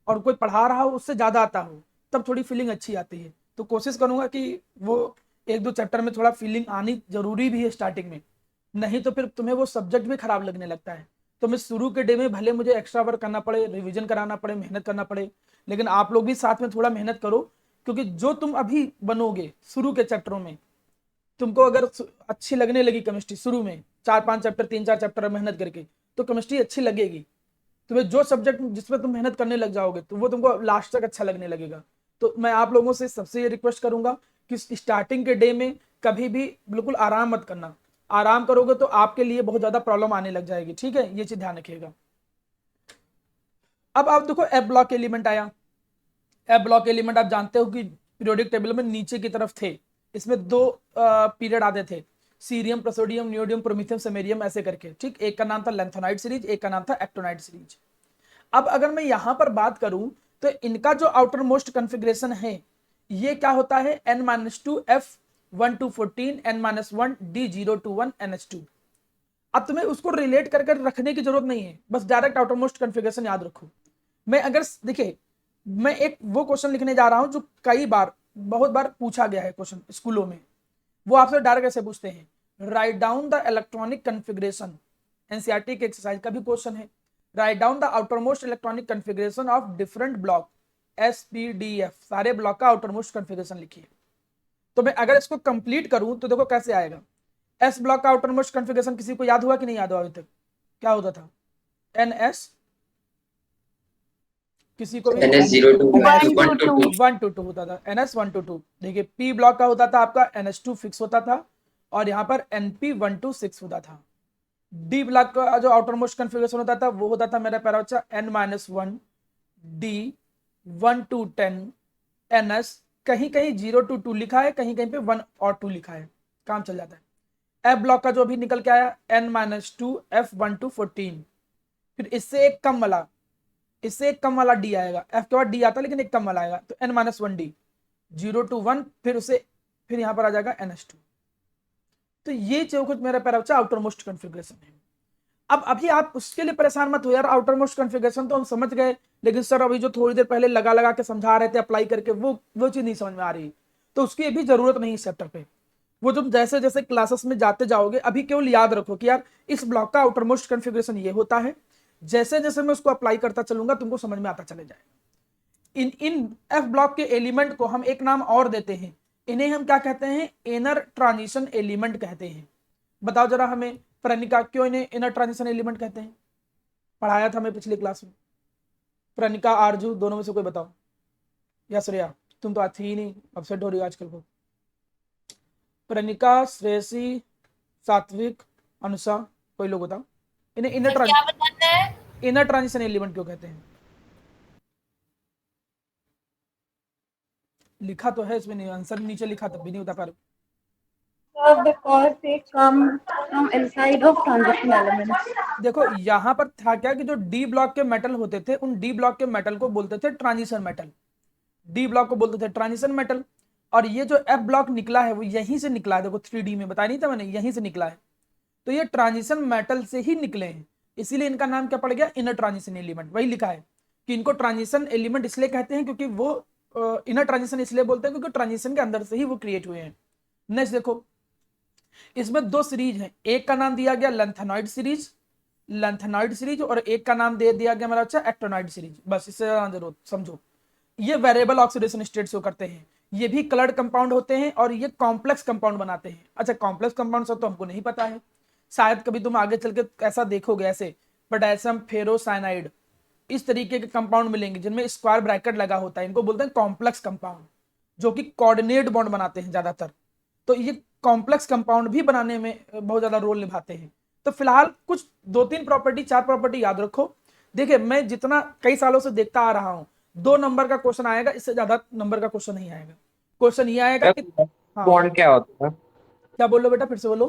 और कोई पढ़ा रहा हो उससे ज्यादा आता हो, तब थोड़ी फीलिंग अच्छी आती है। तो कोशिश करूंगा कि वो 1-2 चैप्टर में थोड़ा फीलिंग आनी जरूरी भी है स्टार्टिंग में, नहीं तो फिर तुम्हें वो सब्जेक्ट भी खराब लगने लगता है। तो मैं शुरू के डे में भले मुझे एक्स्ट्रा वर्क करना पड़े, रिवीजन कराना पड़े, मेहनत करना पड़े, लेकिन आप लोग भी साथ में थोड़ा मेहनत करो, क्योंकि जो तुम अभी बनोगे शुरू के चैप्टरों में, तुमको अगर अच्छी लगने लगी केमिस्ट्री शुरू में 4-5 चैप्टर 3-4 चैप्टर मेहनत करके, तो केमिस्ट्री अच्छी लगेगी। तुम्हें जो सब्जेक्ट जिसमें तुम मेहनत करने लग जाओगे तो वो तुमको लास्ट तक अच्छा लगने लगेगा। तो मैं आप लोगों से सबसे ये रिक्वेस्ट करूंगा कि स्टार्टिंग के डे में कभी भी बिल्कुल आराम मत करना। आराम करोगे तो आपके लिए बहुत ज्यादा प्रॉब्लम आने लग जाएगी। ठीक है, ये चीज ध्यान रखिएगा। अब आप देखो एफ ब्लॉक एलिमेंट आया। एफ ब्लॉक एलिमेंट आप जानते हो कि पीरियोडिक टेबल में नीचे की तरफ थे। इसमें 2 पीरियड आते थे, सीरियम, प्रोसोडियम, नियोडियम, प्रोमीथियम, सेमेरियम, ऐसे करके। ठीक, एक का नाम था लैंथोनाइट सीरीज, एक का नाम था एक्टोनाइट सीरीज। अब अगर मैं यहां पर बात करूं तो इनका जो आउटर मोस्ट कॉन्फ़िगरेशन है ये क्या होता है, N-2 F1 to 14 N-1 D021 NH2। अब तुम्हें उसको रिलेट कर रखने की जरूरत नहीं है, बस डायरेक्ट आउटर मोस्ट कॉन्फ़िगरेशन याद रखो। मैं अगर देखिए, मैं एक वो क्वेश्चन लिखने जा रहा हूं जो कई बार बहुत बार पूछा गया है क्वेश्चन स्कूलों में। वो आपसे डायरेक्ट ऐसे पूछते हैं, write down the electronic configuration. NCERT के एक्सरसाइज का भी क्वेश्चन है, write down the outer most electronic configuration of different block SPDF। सारे ब्लॉक का आउटर मोस्ट कॉन्फ़िगरेशन लिखिए। तो मैं अगर इसको कंप्लीट करूं तो देखो कैसे आएगा। एस ब्लॉक का आउटर मोस्ट कॉन्फ़िगरेशन किसी को याद हुआ कि नहीं याद हुआ अभी तक? क्या होता था? NS, किसी को भी? NS 1 to 2 होता था, NS 1 to 2। देखिए P ब्लॉक का होता था आपका NH2 फिक्स होता था, और यहाँ पर NP 1 to 6 होता था। डी ब्लॉक का जो आउटर मोस्ट कॉन्फ़िगरेशन होता था वो होता था मेरा प्यारा बच्चा N-1 D 1 to 10 NS। कहीं कहीं 0 to 2 लिखा है, कहीं कहीं पे 1 और 2 लिखा है, काम चल जाता है। एफ ब्लॉक का जो भी निकल के आया N-2 F1 to 14। फिर इससे एक कम वाला डी आएगा। एफ के बाद डी आता है लेकिन एक कम वाला आएगा, तो N-1 D 0 to 1, फिर यहाँ पर आ जाएगा NH2। तो ये जो कुछ मेरा प्यारा बच्चा आउटर मोस्ट कॉन्फ़िगरेशन है। अब अभी आप उसके लिए परेशान मत हो यार, आउटर मोस्ट कॉन्फ़िगरेशन तो हम समझ गए, लेकिन सर अभी जो थोड़ी देर पहले लगा के समझा रहे थे अप्लाई करके, वो चीज नहीं समझ में आ रही, तो उसकी भी जरूरत नहीं इस चैप्टर पे। वो तुम जैसे जैसे क्लासेस में जाते जाओगे, अभी केवल याद रखो कि यार इस ब्लॉक का आउटर मोस्ट कॉन्फ़िगरेशन ये होता है। जैसे जैसे मैं उसको अप्लाई करता चलूंगा तुमको समझ में आता चले जाएगा। इन एफ ब्लॉक के एलिमेंट को हम एक नाम और देते हैं, इन्हें हम क्या कहते हैं? इनर ट्रांजिशन एलिमेंट कहते हैं। बताओ जरा हमें प्रणिका, क्यों इन्हें इनर ट्रांजिशन एलिमेंट कहते हैं? पढ़ाया था हमें पिछली क्लास में। प्रणिका, आरजू, दोनों में से कोई बताओ। या श्रेया, तुम तो आती ही नहीं, अपसेट हो रही हो आजकल को। प्रणिका, श्रेयसी, सात्विक, अनुषा, कोई लोग बताओ इन्हें क्या बताते हैं? इनर ट्रांजिशन एलिमेंट क्यों कहते हैं? लिखा तो है इसमें, नहीं आंसर नीचे लिखा तब भी नहीं बता पा रहे। Because they come from inside of transition elements. देखो यहाँ पर था क्या कि जो डी ब्लॉक के मेटल होते थे, उन डी ब्लॉक के मेटल को बोलते थे ट्रांजिशन मेटल। डी ब्लॉक को बोलते थे ट्रांजिशन मेटल, और ये जो एफ ब्लॉक निकला है वो यहीं से निकला है। देखो 3D में बताया नहीं था मैंने, यहीं से निकला है। तो ये ट्रांजिशन मेटल से ही निकले हैं, इसीलिए इनका नाम क्या पड़ गया? Inner transition element. वही लिखा है कि इनको ट्रांजिशन एलिमेंट इसलिए कहते हैं क्योंकि वो इनर ट्रांजिशन इसलिए बोलते हैं क्योंकि ट्रांजिशन के अंदर से ही वो क्रिएट हुए हैं। नेक्स्ट देखो, इसमें दो सीरीज हैं, एक का नाम दिया गया लेंथेनॉइड सीरीज और एक का नाम दे दिया गया मेरा अच्छा एक्टिनॉइड सीरीज। बस इससे ज्यादा जरूरत समझो। ये वेरिएबल ऑक्सीडेशन स्टेट शो करते हैं, ये भी कलर्ड कंपाउंड होते हैं और ये कॉम्प्लेक्स कंपाउंड बनाते हैं। अच्छा कॉम्प्लेक्स कंपाउंड सब तो हमको नहीं पता है, शायद कभी तुम आगे चल के ऐसा देखोगे, ऐसे पोटेशियम फेरोसाइनाइड इस तरीके के कंपाउंड मिलेंगे जिनमें स्क्वायर ब्रैकेट लगा होता है, इनको बोलते हैं कॉम्प्लेक्स कंपाउंड, जो कि कोऑर्डिनेट बॉन्ड बनाते हैं ज्यादातर। तो ये कॉम्प्लेक्स कंपाउंड भी बनाने में बहुत ज्यादा रोल निभाते हैं। तो फिलहाल कुछ 2-3 प्रॉपर्टी 4 प्रॉपर्टी याद रखो। देखिए मैं जितना कई सालों से देखता आ रहा हूं, 2 नंबर का क्वेश्चन आएगा, इससे ज्यादा नंबर का क्वेश्चन नहीं आएगा। क्वेश्चन ये आएगा कि बॉन्ड क्या होता है? क्या बोलो बेटा, फिर से बोलो।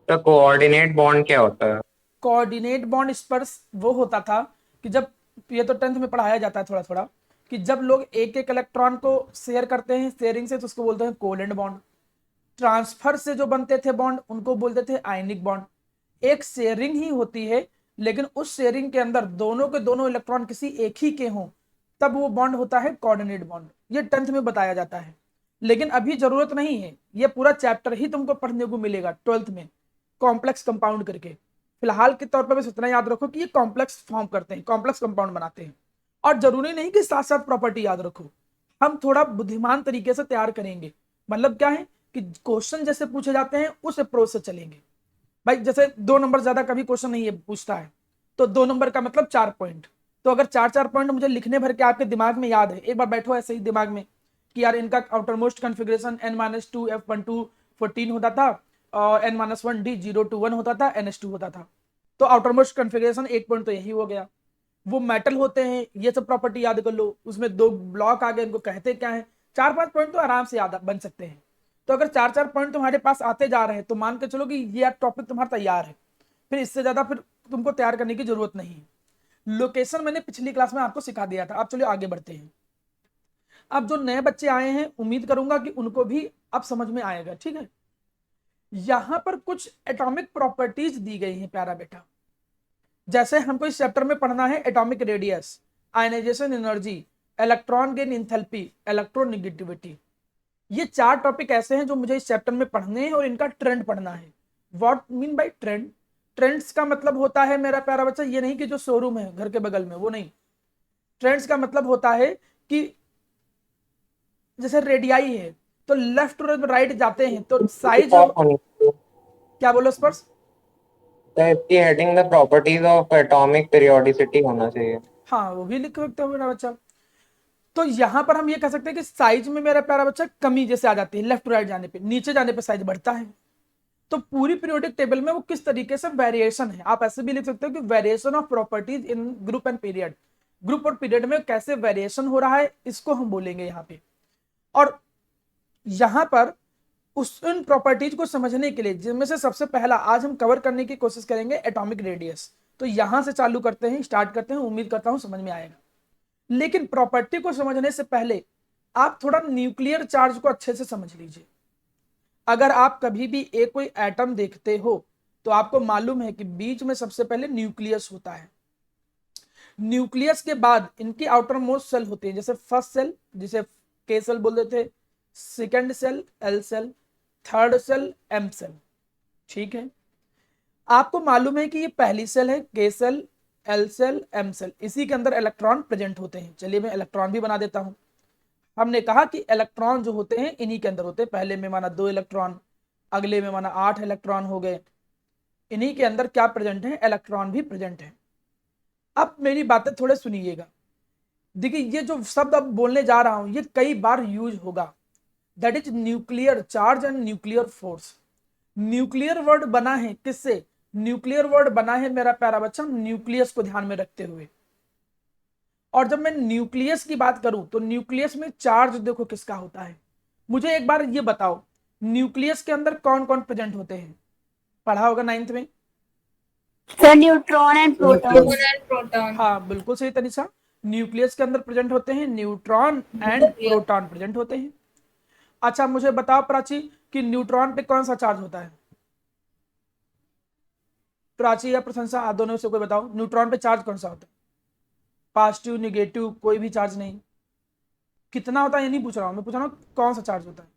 तो कोऑर्डिनेट बॉन्ड क्या होता है? कोऑर्डिनेट बॉन्ड स्पर्श वो होता था कि जब, ये तो 10th में पढ़ाया जाता है थोड़ा थोड़ा, कि जब लोग एक एक इलेक्ट्रॉन को शेयर करते हैं शेयरिंग से, तो उसको बोलते हैं कोवेलेंट बॉन्ड। ट्रांसफर से जो बनते थे बॉन्ड उनको बोलते थे आयनिक बॉन्ड। एक शेयरिंग ही होती है, लेकिन उस शेयरिंग के अंदर दोनों के दोनों इलेक्ट्रॉन किसी एक ही के हों, तब वो बॉन्ड होता है कोऑर्डिनेट बॉन्ड। ये 10th में बताया जाता है, लेकिन अभी जरूरत नहीं है, ये पूरा चैप्टर ही तुमको पढ़ने को मिलेगा 12th में कॉम्प्लेक्स कंपाउंड करके। फिलहाल के तौर पर बस इतना याद रखो कि ये कॉम्प्लेक्स फॉर्म करते हैं, कॉम्प्लेक्स कंपाउंड बनाते हैं। और जरूरी नहीं कि साथ साथ प्रॉपर्टी याद रखो, हम थोड़ा बुद्धिमान तरीके से तैयार करेंगे। मतलब क्या है कि क्वेश्चन जैसे पूछे जाते हैं उस अप्रोच से चलेंगे। भाई जैसे 2 नंबर ज्यादा कभी क्वेश्चन नहीं है पूछता है, तो 2 नंबर का मतलब 4 पॉइंट। तो अगर 4 पॉइंट मुझे लिखने भर के आपके दिमाग में याद है, एक बार बैठो ऐसे ही दिमाग में कि यार इनका आउटरमोस्ट कॉन्फ़िगरेशन N-2 F12 14 होता था और N-1 D 0 to 1 होता था, NH2 होता था। तो आउटरमोस्ट कॉन्फ़िगरेशन 1 पॉइंट तो यही हो गया। वो मेटल होते हैं, ये सब प्रॉपर्टी याद कर लो। उसमें 2 ब्लॉक आ गए, इनको कहते क्या है। 4-5 पॉइंट तो आराम से याद बन सकते हैं। तो अगर 4 पॉइंट तुम्हारे पास आते जा रहे हैं तो मान के चलो कि ये टॉपिक तुम्हारा तैयार है, फिर इससे ज्यादा फिर तुमको तैयार करने की जरूरत नहीं है। लोकेशन मैंने पिछली क्लास में आपको सिखा दिया था। अब चलो आगे बढ़ते हैं। अब जो नए बच्चे आए हैं उम्मीद करूंगा कि उनको भी अब समझ में आएगा, ठीक है। यहां पर कुछ एटॉमिक प्रॉपर्टीज दी गई हैं प्यारा बेटा। जैसे हमको इस चैप्टर में पढ़ना है atomic radius, ionization energy, electron gain enthalpy, electronegativity. ये 4 टॉपिक ऐसे हैं जो मुझे इस चैप्टर में पढ़ने हैं और इनका ट्रेंड पढ़ना है। What mean by trend? Trends का मतलब होता है मेरा प्यारा बच्चा ये नहीं कि जो शोरूम है घर के बगल में, वो नहीं। ट्रेंड्स का मतलब होता है कि जैसे रेडियाई है तो लेफ्ट और राइट जाते हैं तो साइज। क्या बोलो स्पर्श? इसकी heading the properties of atomic periodicity होना चाहिए। हाँ वो भी लिख सकते हो मेरा बच्चा। तो यहां पर हम ये कह सकते हैं कि साइज में मेरा प्यारा बच्चा कमी जैसे आ जाती है, लेफ्ट टू राइट जाने पे, नीचे जाने पे साइज बढ़ता है। तो पूरी पीरियोडिक टेबल में वो किस तरीके से वेरिएशन है, आप ऐसे भी लिख सकते हो कि variation of properties in group and period. Group और पीरियड में कैसे वेरिएशन हो रहा है इसको हम बोलेंगे यहाँ पे। और यहां पर उन प्रॉपर्टीज को समझने के लिए जिनमें से सबसे पहला आज हम कवर करने की कोशिश करेंगे एटॉमिक रेडियस। तो यहां से चालू करते हैं, स्टार्ट करते हैं, उम्मीद करता हूं समझ में आएगा। लेकिन प्रॉपर्टी को समझने से पहले आप थोड़ा न्यूक्लियर चार्ज को अच्छे से समझ लीजिए। अगर आप कभी भी एक कोई एटम देखते हो तो आपको मालूम है कि बीच में सबसे पहले न्यूक्लियस होता है। न्यूक्लियस के बाद इनकी आउटर मोस्ट सेल होती है, जैसे फर्स्ट सेल जिसे के सेल बोलते थे, second shell L shell, third shell M shell, ठीक है। आपको मालूम है कि ये पहली सेल है K shell, L shell, M shell, इसी के अंदर इलेक्ट्रॉन प्रेजेंट होते हैं। चलिए मैं इलेक्ट्रॉन भी बना देता हूं। हमने कहा कि इलेक्ट्रॉन जो होते हैं इन्हीं के अंदर होते हैं। पहले में माना 2 इलेक्ट्रॉन, अगले में माना 8 इलेक्ट्रॉन हो गए। इन्हीं के अंदर क्या प्रेजेंट है? इलेक्ट्रॉन भी प्रेजेंट है। अब मेरी बातें थोड़े सुनिएगा। देखिए ये जो शब्द अब बोलने जा रहा हूं ये कई बार यूज होगा, that is nuclear charge and nuclear force. Nuclear word बना है किससे? न्यूक्लियर वर्ड बना है मेरा प्यारा बच्चा न्यूक्लियस को ध्यान में रखते हुए। और जब मैं न्यूक्लियस की बात करूं तो न्यूक्लियस में चार्ज देखो किसका होता है। मुझे एक बार ये बताओ न्यूक्लियस के अंदर कौन कौन प्रेजेंट होते हैं? पढ़ा होगा 9th में। Sir neutron and proton. हाँ बिल्कुल सही तनिषा, न्यूक्लियस के अंदर प्रेजेंट होते हैं न्यूट्रॉन एंड प्रोटॉन प्रेजेंट होते हैं। अच्छा मुझे बताओ प्राची कि न्यूट्रॉन पे कौन सा चार्ज होता है? प्राची या प्रशंसा, आप दोनों से कोई बताओ न्यूट्रॉन पे चार्ज कौन सा होता है? पॉजिटिव, नेगेटिव, कोई भी चार्ज नहीं। कितना होता है ये नहीं पूछ रहा हूं मैं, पूछ रहा हूं कौन सा चार्ज होता है?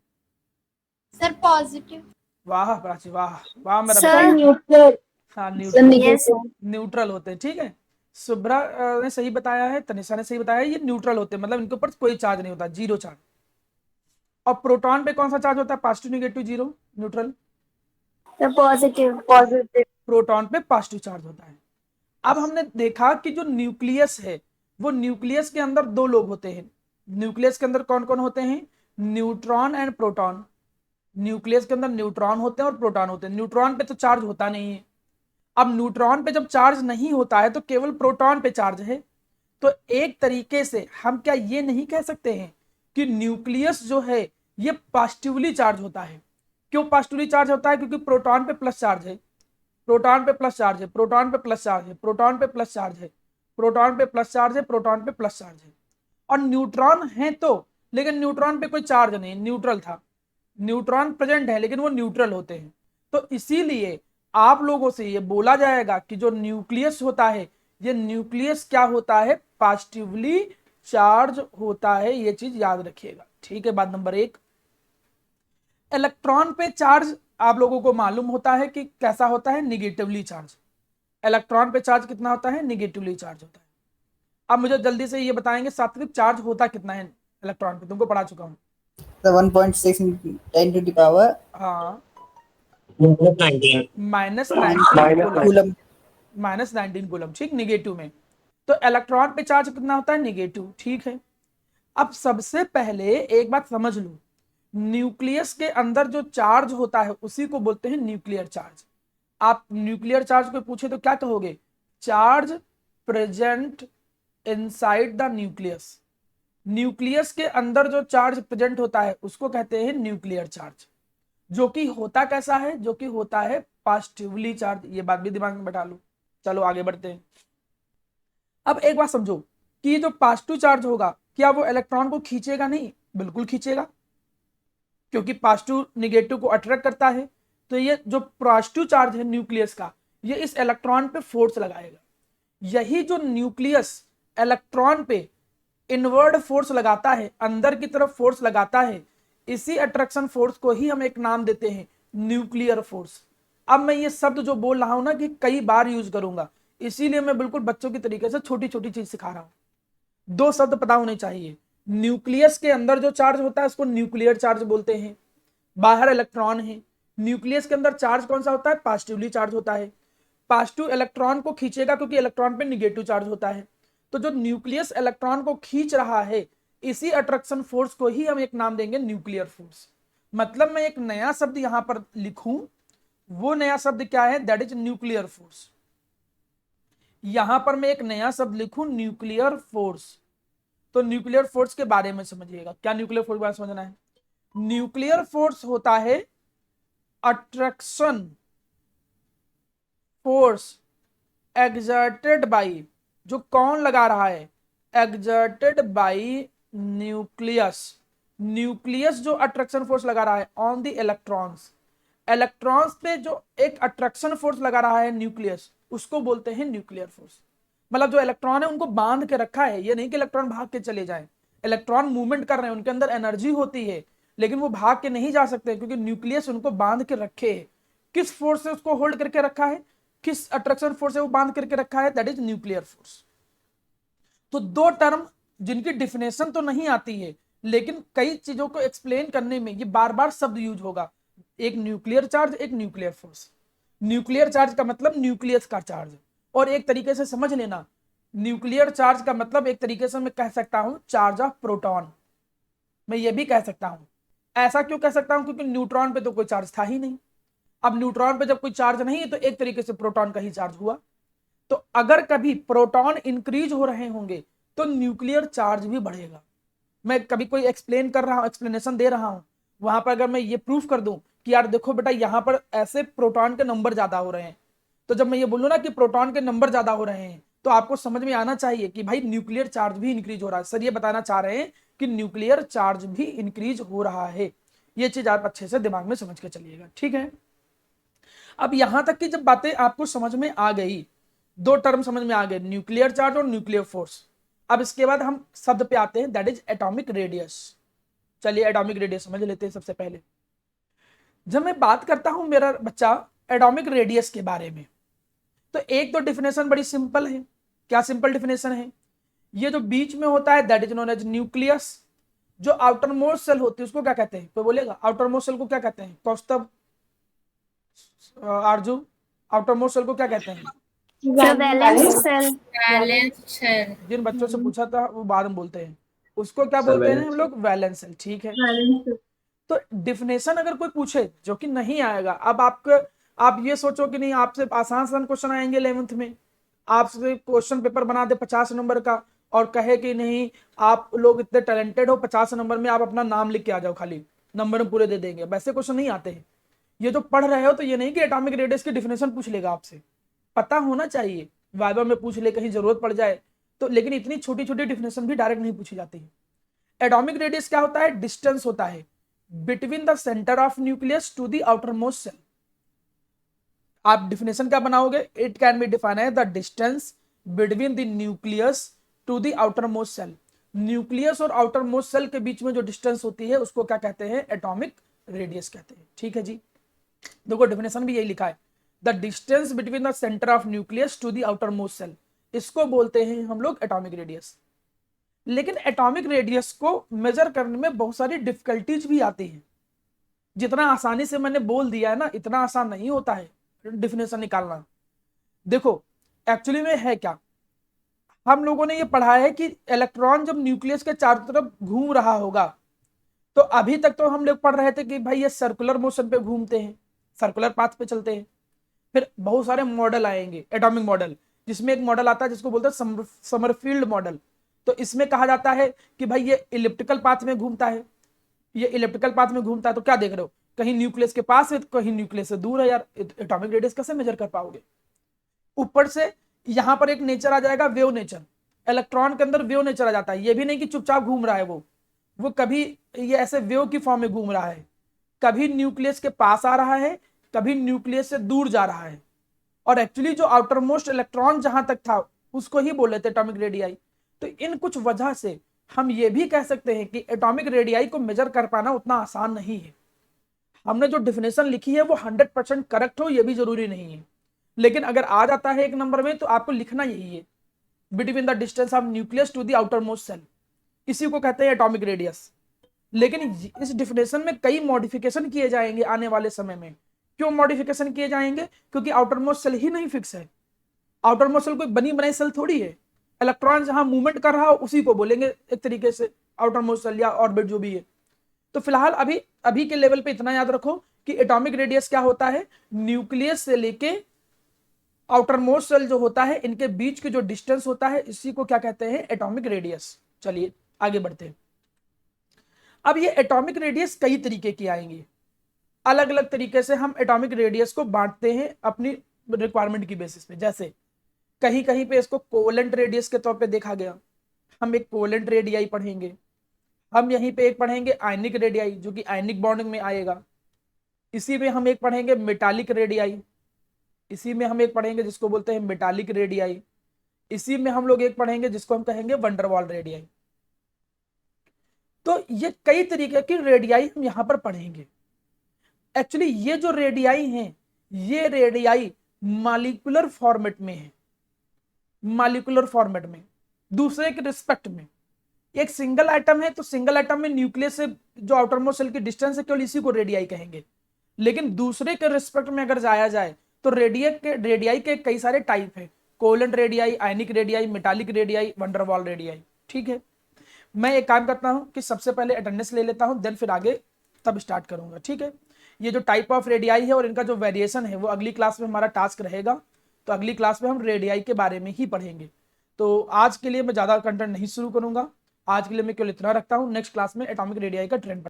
Sir positive. वाह प्राची, वाह वाह मेरा सर बेटा। न्यूट्रल हाँ सर न्यूट्रल, यस न्यूट्रल होते हैं, ठीक है। शुभ्रा ने सही बताया है, तनिषा ने सही बताया है, ये न्यूट्रल होते हैं, मतलब इनके ऊपर कोई चार्ज नहीं होता, जीरो चार्ज। और प्रोटॉन पे कौन सा चार्ज होता है? Positive, negative, zero, neutral. Positive. Positive proton पे पॉजिटिव चार्ज होता है। अब हमने देखा कि जो न्यूक्लियस है, वो न्यूक्लियस के अंदर दो लोग होते हैं। न्यूक्लियस के अंदर कौन कौन होते हैं? Neutron and proton. न्यूक्लियस के अंदर न्यूट्रॉन होते हैं और प्रोटॉन होते हैं। न्यूट्रॉन पे तो चार्ज होता नहीं है। अब न्यूट्रॉन पे जब चार्ज नहीं होता है तो केवल प्रोटॉन पे चार्ज है। तो एक तरीके से हम क्या ये नहीं कह सकते हैं कि न्यूक्लियस जो है ये पॉजिटिवली चार्ज होता है? क्यों पॉजिटिवली चार्ज होता है? क्योंकि प्रोटॉन पे प्लस चार्ज है, प्रोटॉन पे प्लस चार्ज है, प्रोटॉन पे प्लस चार्ज है, प्रोटॉन पे प्लस चार्ज है, प्रोटॉन पे प्लस चार्ज है, प्रोटॉन पे प्लस चार्ज है। और न्यूट्रॉन है तो, लेकिन न्यूट्रॉन पे कोई चार्ज नहीं, न्यूट्रल था। न्यूट्रॉन प्रेजेंट है लेकिन वो न्यूट्रल होते हैं। तो इसीलिए आप लोगों से ये बोला जाएगा कि जो न्यूक्लियस होता है, ये न्यूक्लियस क्या होता है? पॉजिटिवली चार्ज होता है। ये चीज याद रखिएगा, ठीक है। बात नंबर एक, इलेक्ट्रॉन पे चार्ज आप लोगों को मालूम होता है कि कैसा होता है? Negatively charge. इलेक्ट्रॉन पे चार्ज कितना होता है? निगेटिवली चार्ज होता है। अब मुझे जल्दी से ये बताएंगे सात्विक, चार्ज होता कितना है इलेक्ट्रॉन पे? तुमको पढ़ा चुका हूँ। 1.6 into 10 to the power हाँ, -19 -19 -19 coulomb. -19 कूलम, ठीक, निगेटिव में। तो इलेक्ट्रॉन पे चार्ज कितना होता है? निगेटिव, ठीक है। अब सबसे पहले एक बात समझ लो, न्यूक्लियस के अंदर जो चार्ज होता है उसी को बोलते हैं न्यूक्लियर चार्ज। आप न्यूक्लियर चार्ज को पूछे तो क्या कहोगे? Charge present inside the nucleus. Nucleus के अंदर जो चार्ज प्रेजेंट होता है उसको कहते हैं न्यूक्लियर चार्ज, जो कि होता कैसा है? जो कि होता है पॉजिटिवली चार्ज। ये बात भी दिमाग में बैठा लो। चलो आगे बढ़ते हैं। अब एक बात समझो कि जो पॉजिटिव चार्ज होगा, क्या वो इलेक्ट्रॉन को खींचेगा? नहीं, बिल्कुल खींचेगा, क्योंकि पॉजिटिव निगेटिव को अट्रैक्ट करता है। तो ये जो पॉजिटिव चार्ज है न्यूक्लियस का, ये इस इलेक्ट्रॉन पे फोर्स लगाएगा। यही जो न्यूक्लियस इलेक्ट्रॉन पे इनवर्ड फोर्स लगाता है, अंदर की तरफ फोर्स लगाता है, इसी अट्रैक्शन फोर्स को ही हम एक नाम देते हैं न्यूक्लियर फोर्स। अब मैं ये शब्द जो बोल रहा हूं ना कि कई बार यूज करूंगा, इसीलिए मैं बिल्कुल बच्चों की तरीके से छोटी छोटी चीज सिखा रहा हूं। दो शब्द पता होने चाहिए। न्यूक्लियस के अंदर जो चार्ज होता है उसको न्यूक्लियर चार्ज बोलते हैं। बाहर इलेक्ट्रॉन है, न्यूक्लियस के अंदर चार्ज कौन सा होता है? पॉजिटिवली चार्ज होता है। पॉजिटिव इलेक्ट्रॉन को खींचेगा क्योंकि इलेक्ट्रॉन पे निगेटिव चार्ज होता है। तो जो न्यूक्लियस इलेक्ट्रॉन को खींच रहा है, इसी अट्रैक्शन फोर्स को ही हम एक नाम देंगे न्यूक्लियर फोर्स। मतलब मैं एक नया शब्द यहां पर लिखूं, वो नया शब्द क्या है? That is nuclear force. यहां पर मैं एक नया शब्द लिखूं, न्यूक्लियर फोर्स। तो न्यूक्लियर फोर्स के बारे में समझिएगा। क्या न्यूक्लियर फोर्स के बारे में समझना है? न्यूक्लियर फोर्स होता है अट्रैक्शन फोर्स एक्सर्टेड बाई, जो कौन लगा रहा है? Exerted by nucleus. न्यूक्लियस जो अट्रैक्शन फोर्स लगा रहा है ऑन द इलेक्ट्रॉन्स। इलेक्ट्रॉन्स पे जो एक अट्रैक्शन फोर्स लगा रहा है न्यूक्लियस, उसको बोलते हैं न्यूक्लियर फोर्स। मतलब जो इलेक्ट्रॉन है उनको बांध के रखा है। ये नहीं कि इलेक्ट्रॉन भाग के चले जाएं। इलेक्ट्रॉन मूवमेंट कर रहे हैं, उनके अंदर एनर्जी होती है, लेकिन वो भाग के नहीं जा सकते क्योंकि न्यूक्लियस उनको बांध के रखे है। किस फोर्स से उसको होल्ड करके रखा है? किस अट्रैक्शन फोर्स से वो बांध करके रखा है? That is nuclear force. तो दो टर्म जिनकी डिफिनेशन तो नहीं आती है, लेकिन कई चीजों को एक्सप्लेन करने में ये बार बार शब्द यूज होगा। एक न्यूक्लियर चार्ज, एक न्यूक्लियर फोर्स। न्यूक्लियर चार्ज का मतलब न्यूक्लियस का चार्ज, और एक तरीके से समझ लेना, न्यूक्लियर चार्ज का मतलब एक तरीके से मैं कह सकता हूं चार्ज ऑफ प्रोटॉन। मैं ये भी कह सकता हूं। ऐसा क्यों कह सकता हूं? क्योंकि न्यूट्रॉन पे तो कोई चार्ज था ही नहीं। अब न्यूट्रॉन पे जब कोई चार्ज नहीं है तो एक तरीके से प्रोटॉन का ही चार्ज हुआ। तो अगर कभी प्रोटॉन इंक्रीज हो रहे होंगे तो न्यूक्लियर चार्ज भी बढ़ेगा। मैं कभी कोई एक्सप्लेन कर रहा हूं, एक्सप्लेनेशन दे रहा हूं, वहां पर अगर मैं ये प्रूफ कर दूं कि यार देखो बेटा यहां पर ऐसे प्रोटॉन के नंबर ज्यादा हो रहे हैं, तो जब मैं ये बोलूं ना कि प्रोटॉन के नंबर ज्यादा हो रहे हैं, तो आपको समझ में आना चाहिए कि भाई न्यूक्लियर चार्ज भी इंक्रीज हो रहा है। सर ये बताना चाह रहे हैं कि न्यूक्लियर चार्ज भी इंक्रीज हो रहा है। ये चीज आप अच्छे से दिमाग में समझ के चलिएगा, ठीक है। अब यहां तक की जब बातें आपको समझ में आ गई, दो टर्म समझ में आ गए, न्यूक्लियर चार्ज और न्यूक्लियर फोर्स। अब इसके बाद हम शब्द पे आते हैं, दैट इज एटॉमिक रेडियस। चलिए एटॉमिक रेडियस समझ लेते हैं सबसे पहले। जब मैं बात करता हूं मेरा बच्चा एटॉमिक रेडियस के बारे में, तो एक तो डिफिनेशन बड़ी सिंपल है। क्या सिंपल डिफिनेशन है? ये जो बीच में होता है that is known as nucleus. जो आउटर मोस्ट सेल होती है उसको क्या कहते हैं? कोई बोलेगा आउटर मोस्ट सेल को क्या कहते हैं? कौस्तभ, आरजू, आउटर मोस्ट सेल को क्या कहते हैं? Valence shell. Balance shell. जिन बच्चों से पूछा था वो बाद में बोलते हैं, उसको क्या बोलते हैं हम लोग? Valence shell. ठीक है, तो डिफिनेशन अगर कोई पूछे जो कि नहीं आएगा, अब आप ये सोचो कि नहीं आपसे आसान क्वेश्चन आएंगे 11th में, आपसे क्वेश्चन पेपर बना दे 50 नंबर का और कहे कि नहीं आप लोग इतने टैलेंटेड हो, 50 नंबर में आप अपना नाम लिख के आ जाओ, खाली नंबर पूरे दे देंगे, वैसे क्वेश्चन नहीं आते हैं। ये जो पढ़ रहे हो तो ये नहीं कि एटॉमिक रेडियस की डिफिनेशन पूछ लेगा आपसे, पता होना चाहिए, वाइवा में पूछ ले कहीं जरूरत पड़ जाए तो, लेकिन इतनी छोटी छोटी डिफिनेशन भी डायरेक्ट नहीं पूछी जाती है। एटॉमिक रेडियस क्या होता है? डिस्टेंस होता है between the centre of nucleus to the outermost shell. आप डिफिनेशन क्या बनाओगे? It can be defined as the distance between the nucleus to the outermost shell. Nucleus और आउटर मोस्ट सेल के बीच में जो डिस्टेंस होती है उसको क्या कहते हैं? एटॉमिक रेडियस कहते हैं। ठीक है जी, देखो डिफिनेशन भी यही लिखा है, the distance between the centre of nucleus to the outermost shell, इसको बोलते हैं हम लोग एटॉमिक रेडियस। लेकिन एटॉमिक रेडियस को मेजर करने में बहुत सारी डिफिकल्टीज भी आती हैं। जितना आसानी से मैंने बोल दिया है ना, इतना आसान नहीं होता है डिफिनेशन निकालना। देखो एक्चुअली में है क्या, हम लोगों ने ये पढ़ा है कि इलेक्ट्रॉन जब न्यूक्लियस के चारों तरफ घूम रहा होगा, तो अभी तक तो हम लोग पढ़ रहे थे कि भाई ये सर्कुलर मोशन पे घूमते हैं, सर्कुलर पाथ पे चलते हैं। फिर बहुत सारे मॉडल आएंगे एटॉमिक मॉडल, जिसमें एक मॉडल आता है जिसको बोलते हैं समरफील्ड मॉडल। तो इसमें कहा जाता है कि भाई ये इलिप्टिकल पाथ में घूमता है, ये इलिप्टिकल पाथ में घूमता है। तो क्या देख रहे हो, कहीं न्यूक्लियस के पास है कहीं न्यूक्लियस से दूर है। यार एटॉमिक रेडियस कैसे मेजर कर पाओगे? ऊपर से यहां पर एक नेचर आ जाएगा वेव नेचर, इलेक्ट्रॉन के अंदर वेव नेचर आ जाता है। ये भी नहीं कि चुपचाप घूम रहा है वो कभी ये ऐसे वेव की फॉर्म में घूम रहा है, कभी न्यूक्लियस के पास आ रहा है, कभी न्यूक्लियस से दूर जा रहा है। और एक्चुअली जो आउटर मोस्ट इलेक्ट्रॉन जहां तक था उसको ही बोल लेते एटॉमिक रेडियाई। तो इन कुछ वजह से हम ये भी कह सकते हैं कि एटॉमिक रेडियाई को मेजर कर पाना उतना आसान नहीं है। हमने जो डिफिनेशन लिखी है वो 100% करेक्ट हो ये भी जरूरी नहीं है, लेकिन अगर आ जाता है एक नंबर में तो आपको लिखना यही है, between the distance of nucleus to the outermost shell, इसी को कहते हैं एटॉमिक रेडियस। लेकिन इस डिफिनेशन में कई मॉडिफिकेशन किए जाएंगे आने वाले समय में। क्यों मॉडिफिकेशन किए जाएंगे? क्योंकि आउटर मोस्ट सेल ही नहीं फिक्स है। आउटर मोस्ट सेल कोई बनी बनाई सेल थोड़ी है, इलेक्ट्रॉन जहां मूवमेंट कर रहा हो उसी को बोलेंगे एक तरीके से आउटर मोस्ट सेल या ऑर्बिट जो भी है। तो फिलहाल अभी के लेवल पे इतना याद रखो कि एटॉमिक रेडियस क्या होता है, न्यूक्लियस से लेके आउटर मोस्ट सेल जो होता है इनके बीच के जो डिस्टेंस होता है इसी को क्या कहते हैं? Atomic radius. चलिए आगे बढ़ते हैं। अब ये एटॉमिक रेडियस कई तरीके की आएंगी, अलग अलग तरीके से हम एटॉमिक रेडियस को बांटते हैं अपनी रिक्वायरमेंट की बेसिस पे। जैसे कहीं कहीं पे इसको कोवेलेंट रेडियस के तौर पे देखा गया, हम एक कोवेलेंट रेडियाई पढ़ेंगे। हम यहीं पे एक पढ़ेंगे आयनिक रेडियाई जो कि आयनिक बॉन्डिंग में आएगा। इसी में हम एक पढ़ेंगे मेटालिक रेडियाई, इसी में हम एक पढ़ेंगे जिसको बोलते हैं मेटालिक रेडियाई। इसी में हम लोग एक पढ़ेंगे जिसको हम कहेंगे वंडरवॉल रेडियाई। तो ये कई तरीके की रेडियाई हम यहां पर पढ़ेंगे। एक्चुअली ये जो रेडियाई हैं ये रेडियाई मॉलिक्यूलर फॉर्मेट में है, मॉलिक्यूलर फॉर्मेट में दूसरे के रिस्पेक्ट में। एक सिंगल आइटम है तो सिंगल आइटम में न्यूक्लियस से जो आउटर मोस्ट सेल की डिस्टेंस है केवल इसी को रेडियाई कहेंगे। लेकिन दूसरे के रिस्पेक्ट में अगर जाया जाए तो रेडियाई के कई सारे टाइप है, covalent radii, ionic radii, metallic radii, van der Waals radii. ठीक है, मैं एक काम करता हूं कि सबसे पहले अटेंडेंस ले लेता हूं, देन फिर आगे तब स्टार्ट करूंगा। ठीक है, ये जो टाइप ऑफ रेडियाई है और इनका जो वेरिएशन है वो अगली क्लास में हमारा टास्क रहेगा। तो अगली क्लास में हम रेडियाई के बारे में ही पढ़ेंगे। तो आज के लिए मैं ज़्यादा कंटेंट नहीं शुरू करूंगा, आज के लिए मैं केवल इतना रखता हूँ। नेक्स्ट क्लास में एटॉमिक रेडियाई का ट्रेंड